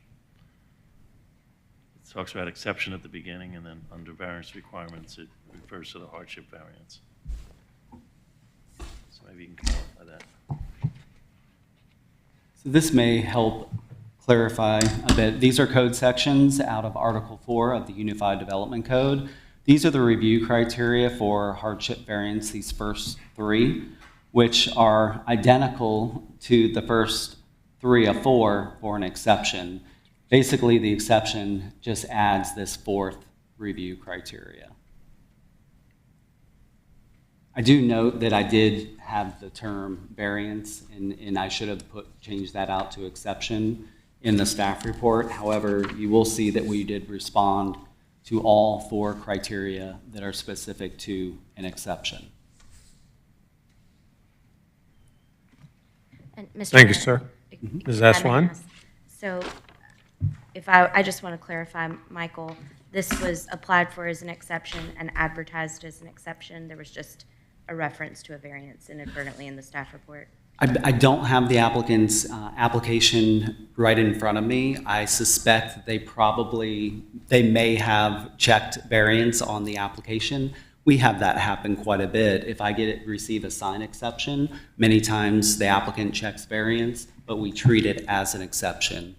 It talks about exception at the beginning, and then under variance requirements, it refers to the hardship variance. So maybe you can clarify that. So this may help clarify a bit. These are code sections out of Article 4 of the Unified Development Code. These are the review criteria for hardship variance, these first three, which are identical to the first 3 of 4 for an exception. Basically, the exception just adds this fourth review criteria. I do note that I did have the term variance, and I should have changed that out to exception in the staff report. However, you will see that we did respond to all 4 criteria that are specific to an exception. And Mr. Thank you, Mayor, sir. if Ms. I may Aswan? ask, so if I just want to clarify, Michael, this was applied for as an exception and advertised as an exception. There was just a reference to a variance inadvertently in the staff report. I don't have the applicant's application right in front of me. I suspect they may have checked variance on the application. We have that happen quite a bit. If I receive a sign exception, many times the applicant checks variance, but we treat it as an exception.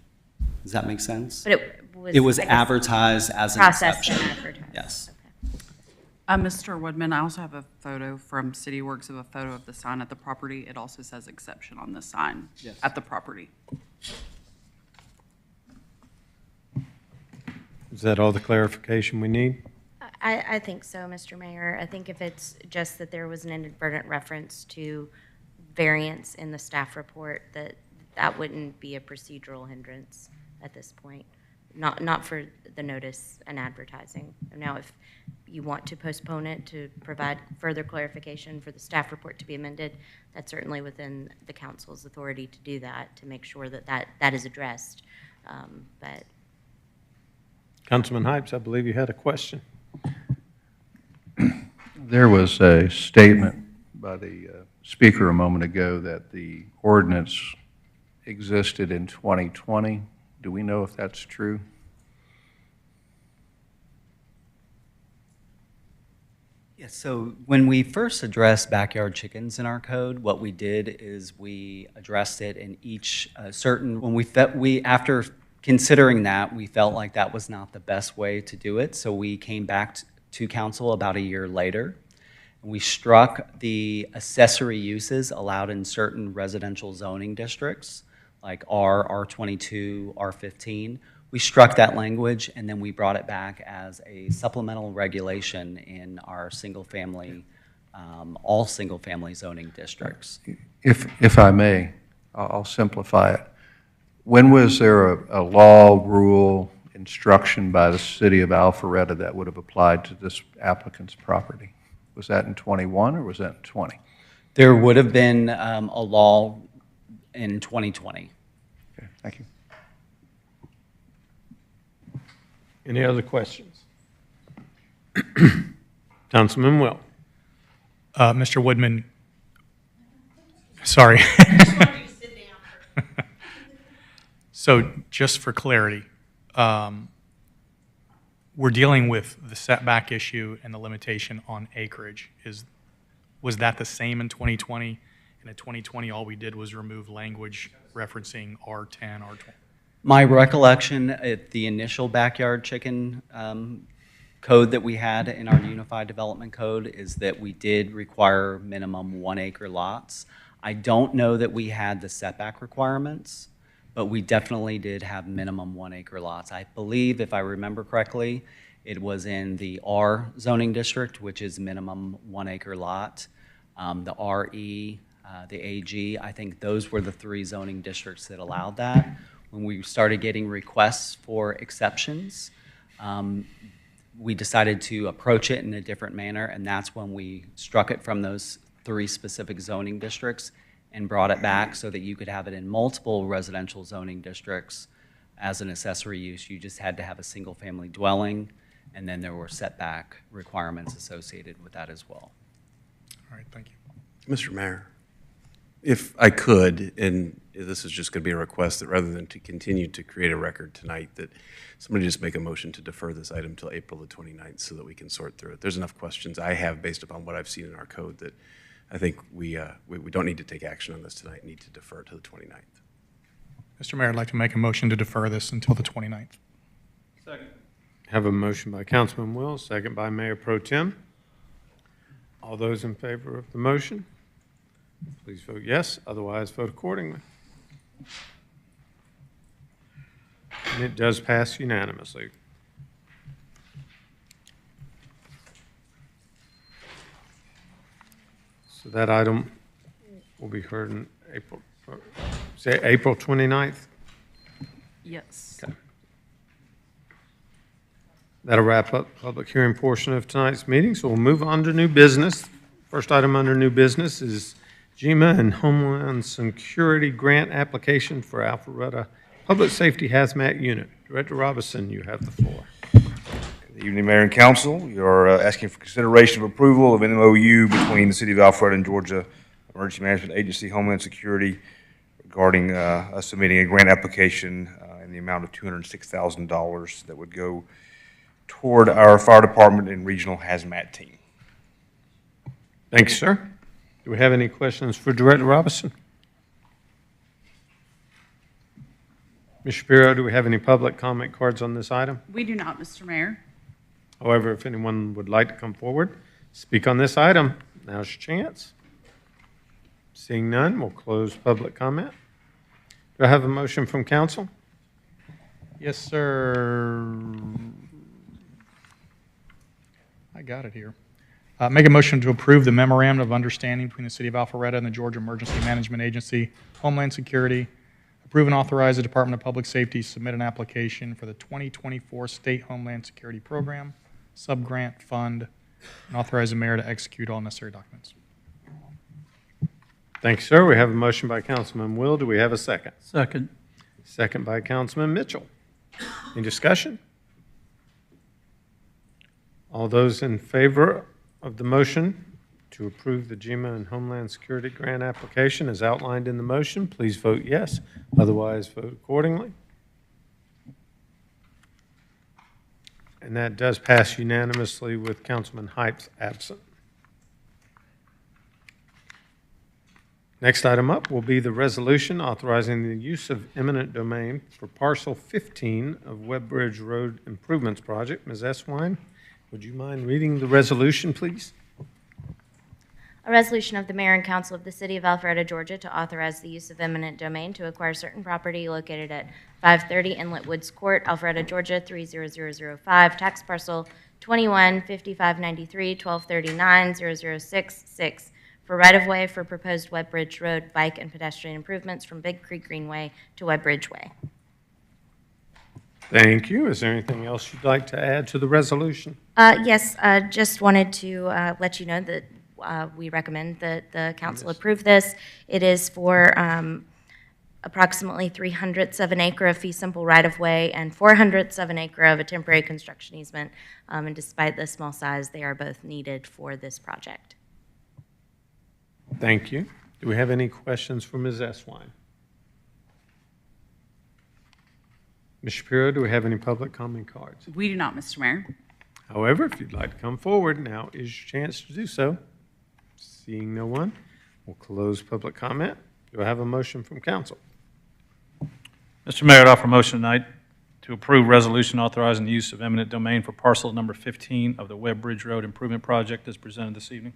Does that make sense? But It was I guess, advertised as an processed exception. and advertised. Yes. Mr. Woodman, I also have a photo from CityWorks of a photo of the sign at the property. It also says exception on the sign Yes. at the property. Is that all the clarification we need? I think so, Mr. Mayor. I think if it's just that there was an inadvertent reference to variance in the staff report, that wouldn't be a procedural hindrance at this point. Not for the notice and advertising. Now, if you want to postpone it to provide further clarification for the staff report to be amended, that's certainly within the council's authority to do that, to make sure that is addressed. But Councilman Hypes, I believe you had a question. There was a statement by the speaker a moment ago that the ordinance existed in 2020. Do we know if that's true? Yeah, so when we first addressed backyard chickens in our code, what we did is we addressed it in each after considering that, we felt like that was not the best way to do it. So we came back to council about a year later. And we struck the accessory uses allowed in certain residential zoning districts, like R22, R15. We struck that language, and then we brought it back as a supplemental regulation in our single-family all single-family zoning districts. If I may, I'll simplify it. When was there a law, rule, instruction by the city of Alpharetta that would have applied to this applicant's property? Was that in 21 or was that in 20? There would have been a law in 2020. Okay, thank you. Any other questions? Councilman Will. Mr. Woodman, sorry. So just for clarity, we're dealing with the setback issue and the limitation on acreage. Was that the same in 2020? And in 2020, all we did was remove language referencing R10, R20? My recollection at the initial backyard chicken code that we had in our Unified Development Code is that we did require minimum 1 acre lots. I don't know that we had the setback requirements, but we definitely did have minimum 1 acre lots. I believe, if I remember correctly, it was in the R zoning district, which is minimum 1 acre lot. The RE, the AG, I think those were the 3 zoning districts that allowed that. When we started getting requests for exceptions, we decided to approach it in a different manner, and that's when we struck it from those 3 specific zoning districts and brought it back so that you could have it in multiple residential zoning districts as an accessory use. You just had to have a single-family dwelling, and then there were setback requirements associated with that as well. All right, thank you. Mr. Mayor, if I could, and this is just going to be a request that rather than to continue to create a record tonight, that somebody just make a motion to defer this item until April the 29th so that we can sort through it. There's enough questions I have based upon what I've seen in our code that I think we don't need to take action on this tonight, need to defer to the 29th. Mr. Mayor, I'd like to make a motion to defer this until the 29th. Second. Have a motion by Councilman Will, second by Mayor Pro Tem. All those in favor of the motion, please vote yes, otherwise vote accordingly. And it does pass unanimously. So that item will be heard in April, say April 29th? Yes. Okay. That'll wrap up the public hearing portion of tonight's meeting, so we'll move on to new business. First item under new business is GEMA and Homeland Security Grant Application for Alpharetta Public Safety Hazmat Unit. Director Robinson, you have the floor. Good evening, Mayor and Council. You're asking for consideration of approval of an MOU between the City of Alpharetta and Georgia Emergency Management Agency, Homeland Security, regarding us submitting a grant application in the amount of $206,000 that would go toward our fire department and regional hazmat team. Thanks, sir. Do we have any questions for Director Robinson? Ms. Shapiro, do we have any public comment cards on this item? We do not, Mr. Mayor. However, if anyone would like to come forward, speak on this item, now's your chance. Seeing none, we'll close public comment. Do I have a motion from council? Yes, sir. I got it here. Make a motion to approve the memorandum of understanding between the City of Alpharetta and the Georgia Emergency Management Agency, Homeland Security. Approve and authorize the Department of Public Safety to submit an application for the 2024 State Homeland Security Program, Subgrant Fund, and authorize the mayor to execute all necessary documents. Thank you, sir. We have a motion by Councilman Will. Do we have a second? Second. Second by Councilman Mitchell. Any discussion? All those in favor of the motion to approve the GEMA and Homeland Security grant application as outlined in the motion, please vote yes. Otherwise, vote accordingly. And that does pass unanimously with Councilman Hypes absent. Next item up will be the resolution authorizing the use of eminent domain for parcel 15 of Webbridge Road Improvements Project. Ms. Eswine, would you mind reading the resolution, please? A resolution of the Mayor and Council of the City of Alpharetta, Georgia, to authorize the use of eminent domain to acquire certain property located at 530 Inlet Woods Court, Alpharetta, Georgia 30005, tax parcel 21, 5593, 1239, 0066 for right-of-way for proposed Webb Bridge Road bike and pedestrian improvements from Big Creek Greenway to Webb Bridge Way. Thank you. Is there anything else you'd like to add to the resolution? Yes, just wanted to let you know that we recommend that the council approve this. It is for approximately 3/100 of an acre of fee simple right-of-way and 4/100 of an acre of a temporary construction easement. And despite the small size, they are both needed for this project. Thank you. Do we have any questions for Ms. Eswine? Ms. Shapiro, do we have any public comment cards? We do not, Mr. Mayor. However, if you'd like to come forward, now is your chance to do so. Seeing no one, we'll close public comment. Do I have a motion from council? Mr. Mayor, I'd offer a motion tonight to approve resolution authorizing the use of eminent domain for parcel number 15 of the Webb Bridge Road Improvement Project as presented this evening.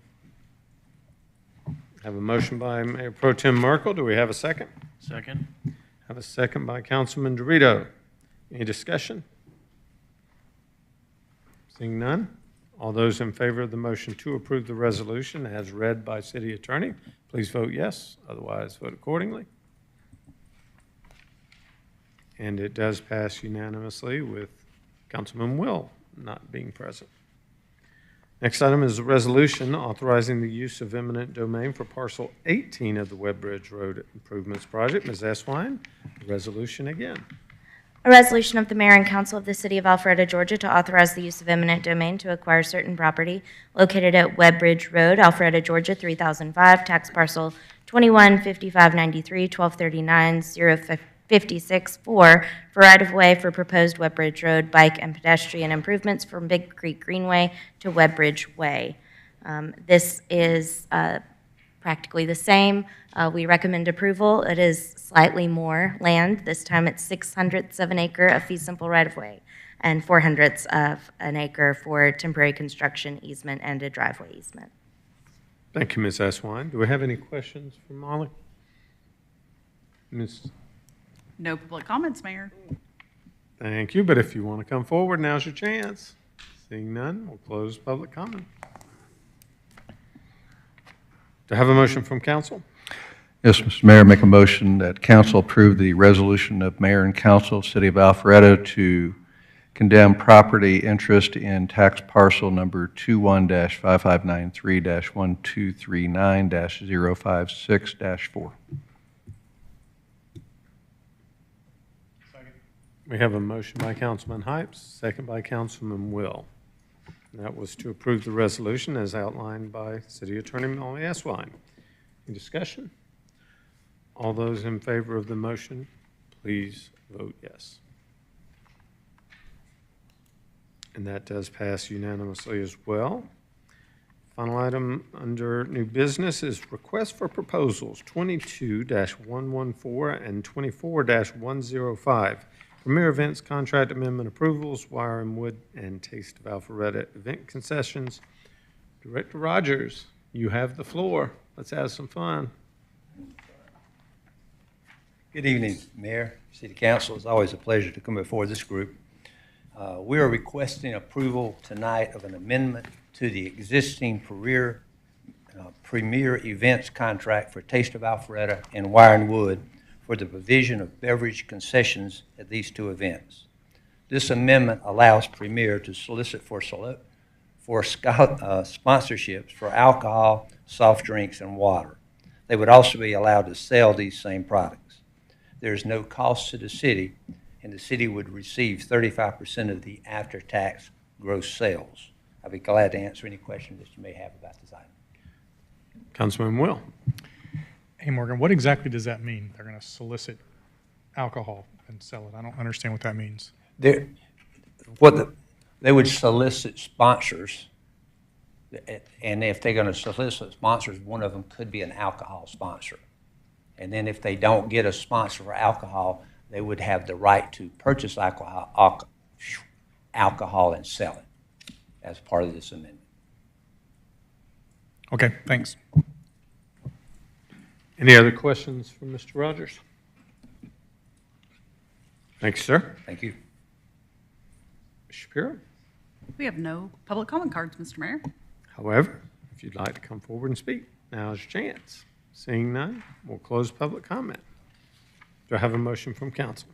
I have a motion by Mayor Pro Tem Merkel. Do we have a second? Second. Have a second by Councilman Dorito. Any discussion? Seeing none, all those in favor of the motion to approve the resolution as read by City Attorney, please vote yes. Otherwise, vote accordingly. And it does pass unanimously with Councilman Will not being present. Next item is a resolution authorizing the use of eminent domain for parcel 18 of the Webb Bridge Road Improvements Project. Ms. Eswine, the resolution again. A resolution of the mayor and council of the city of Alpharetta, Georgia, to authorize the use of eminent domain to acquire certain property located at Webb Bridge Road, Alpharetta, Georgia, 3005, tax parcel 21 5593 1239 056 for right-of-way for proposed Webb Bridge Road bike and pedestrian improvements from Big Creek Greenway to Webb Bridge Way. This is practically the same. We recommend approval. It is slightly more land. This time it's 6/100 of an acre of fee simple right-of-way and 4/100 of an acre for temporary construction easement and a driveway easement. Thank you, Ms. Eswine. Do we have any questions for Molly? Ms. No public comments, Mayor. Thank you, but if you want to come forward, now's your chance. Seeing none, we'll close public comment. Do I have a motion from council? Yes, Mr. Mayor, make a motion that council approve the resolution of mayor and council, City of Alpharetta, to condemn property interest in tax parcel number 21-5593-1239-056-4. We have a motion by Councilman Hypes, second by Councilman Will. And that was to approve the resolution as outlined by City Attorney Molly Eswine. Any discussion? All those in favor of the motion, please vote yes. And that does pass unanimously as well. Final item under new business is request for proposals 22-114 and 24-105. Premier Events Contract Amendment Approvals, Wire and Wood, and Taste of Alpharetta Event Concessions. Director Rogers, you have the floor. Let's have some fun. Good evening, Mayor, City Council. It's always a pleasure to come before this group. We are requesting approval tonight of an amendment to the existing Premier Events contract for Taste of Alpharetta and Wire and Wood for the provision of beverage concessions at these two events. This amendment allows Premier to solicit for sponsorships for alcohol, soft drinks, and water. They would also be allowed to sell these same products. There is no cost to the city, and the city would receive 35% of the after-tax gross sales. I'll be glad to answer any questions that you may have about this item. Councilman Will. Hey, Morgan, what exactly does that mean? They're going to solicit alcohol and sell it. I don't understand what that means. They would solicit sponsors, and if they're going to solicit sponsors, one of them could be an alcohol sponsor. And then if they don't get a sponsor for alcohol, they would have the right to purchase alcohol and sell it as part of this amendment. Okay, thanks. Any other questions for Mr. Rogers? Thanks, sir. Thank you. Shapiro? We have no public comment cards, Mr. Mayor. However, if you'd like to come forward and speak, now's your chance. Seeing none, we'll close public comment. Do I have a motion from council?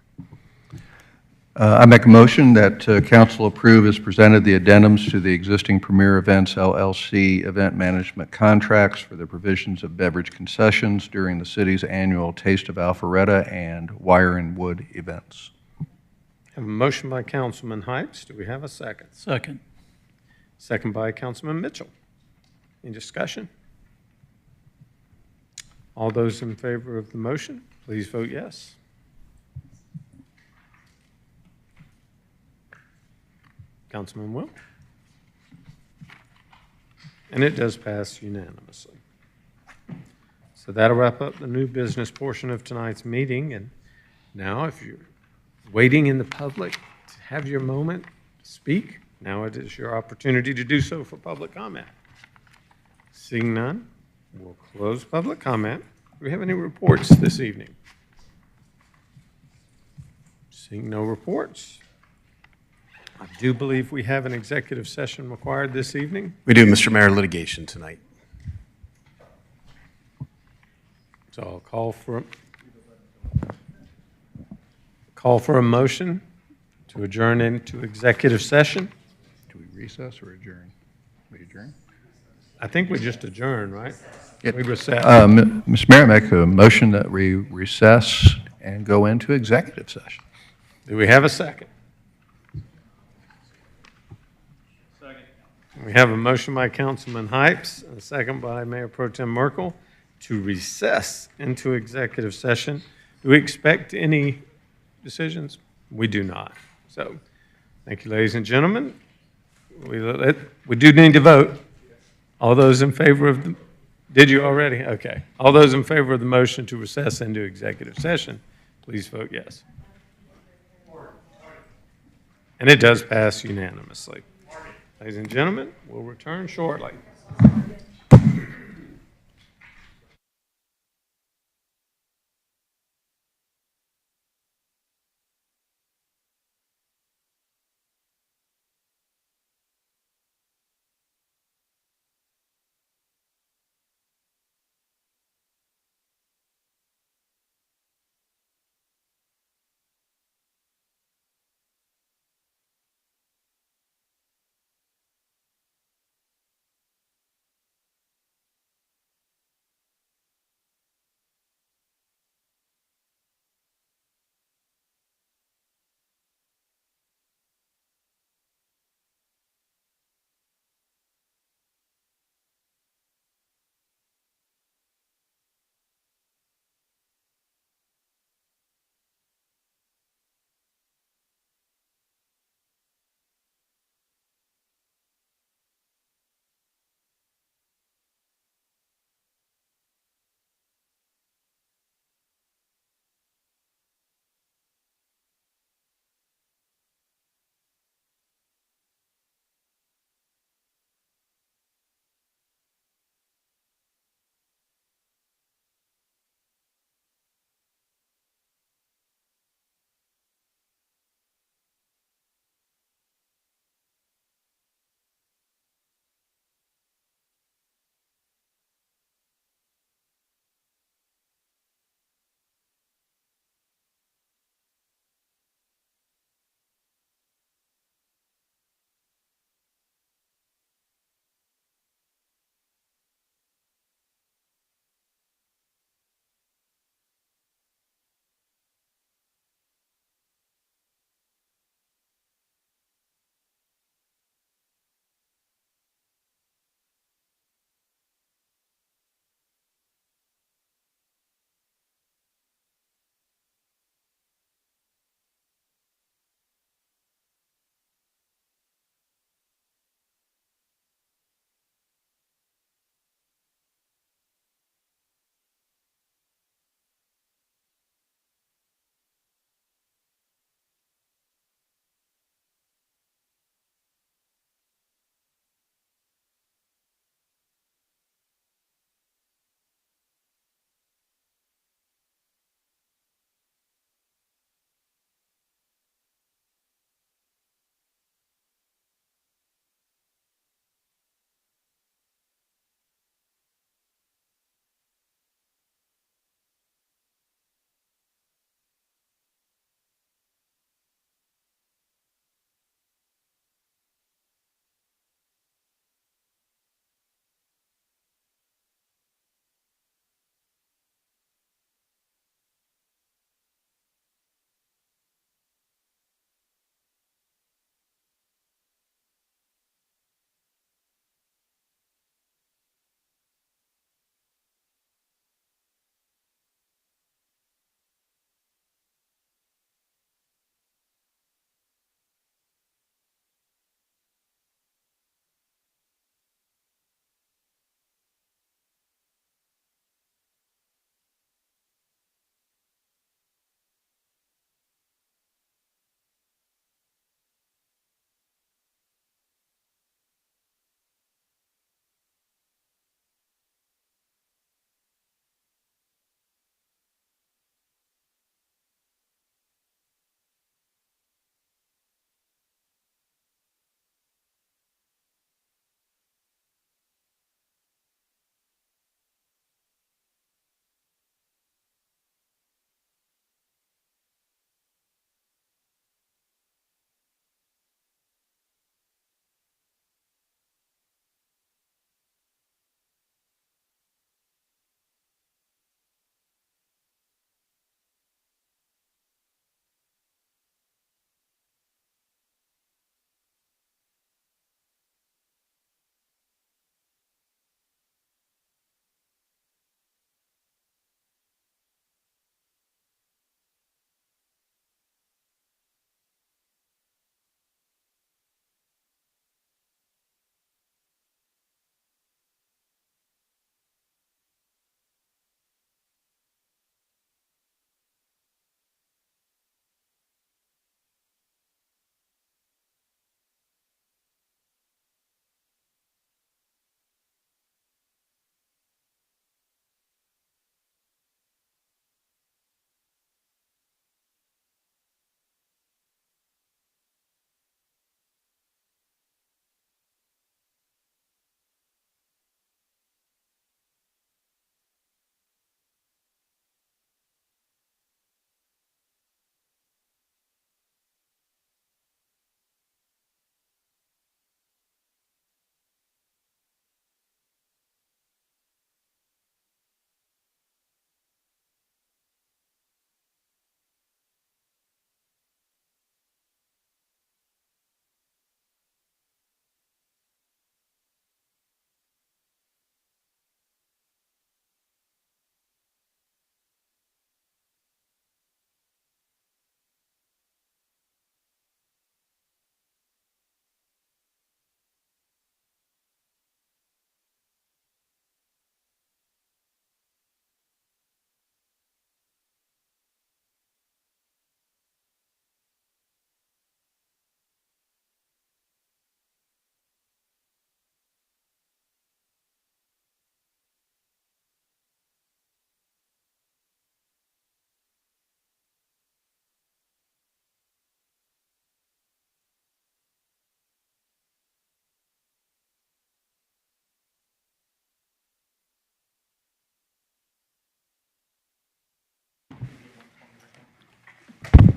I make a motion that council approve as presented the addendums to the existing Premier Events LLC event management contracts for the provisions of beverage concessions during the city's annual Taste of Alpharetta and Wire and Wood events. Have a motion by Councilman Heights. Do we have a second? Second. Second by Councilman Mitchell. Any discussion? All those in favor of the motion, please vote yes. Councilman Will? And it does pass unanimously. So that'll wrap up the new business portion of tonight's meeting. And now, if you're waiting in the public to have your moment to speak, now it is your opportunity to do so for public comment. Seeing none, we'll close public comment. Do we have any reports this evening? Seeing no reports. I do believe we have an executive session required this evening. We do, Mr. Mayor, litigation tonight. So I'll call for a motion to adjourn into executive session. Do we recess or adjourn? We adjourn? I think we just adjourn, right? We recess. Mr. Mayor, make a motion that we recess and go into executive session. Do we have a second? We have a motion by Councilman Hypes, and a second by Mayor Pro Tem Merkel to recess into executive session. Do we expect any decisions? We do not. So, thank you, ladies and gentlemen. We do need to vote. All those in favor of the, did you already? Okay. All those in favor of the motion to recess into executive session, please vote yes. And it does pass unanimously. Ladies and gentlemen, we'll return shortly.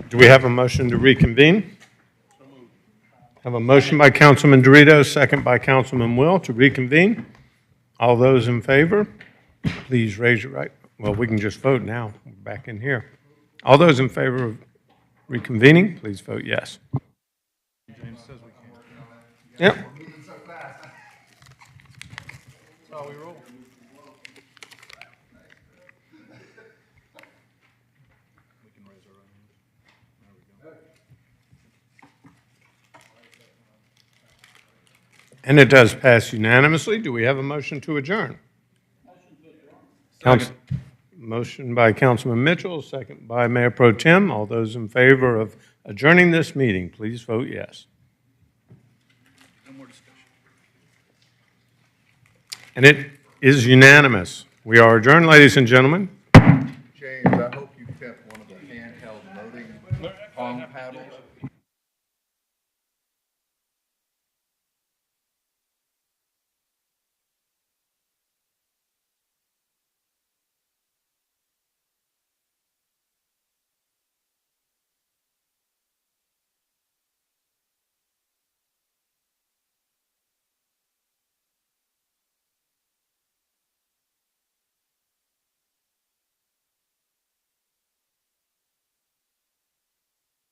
Do we have a motion to reconvene? Have a motion by Councilman Dorito, second by Councilman Will to reconvene. All those in favor, please raise your right. Well, we can just vote now. We're back in here. All those in favor of reconvening, please vote yes. Yep. And it does pass unanimously. Do we have a motion to adjourn? Motion by Councilman Mitchell, second by Mayor Pro Tem. All those in favor of adjourning this meeting, please vote yes. And it is unanimous. We are adjourned, ladies and gentlemen.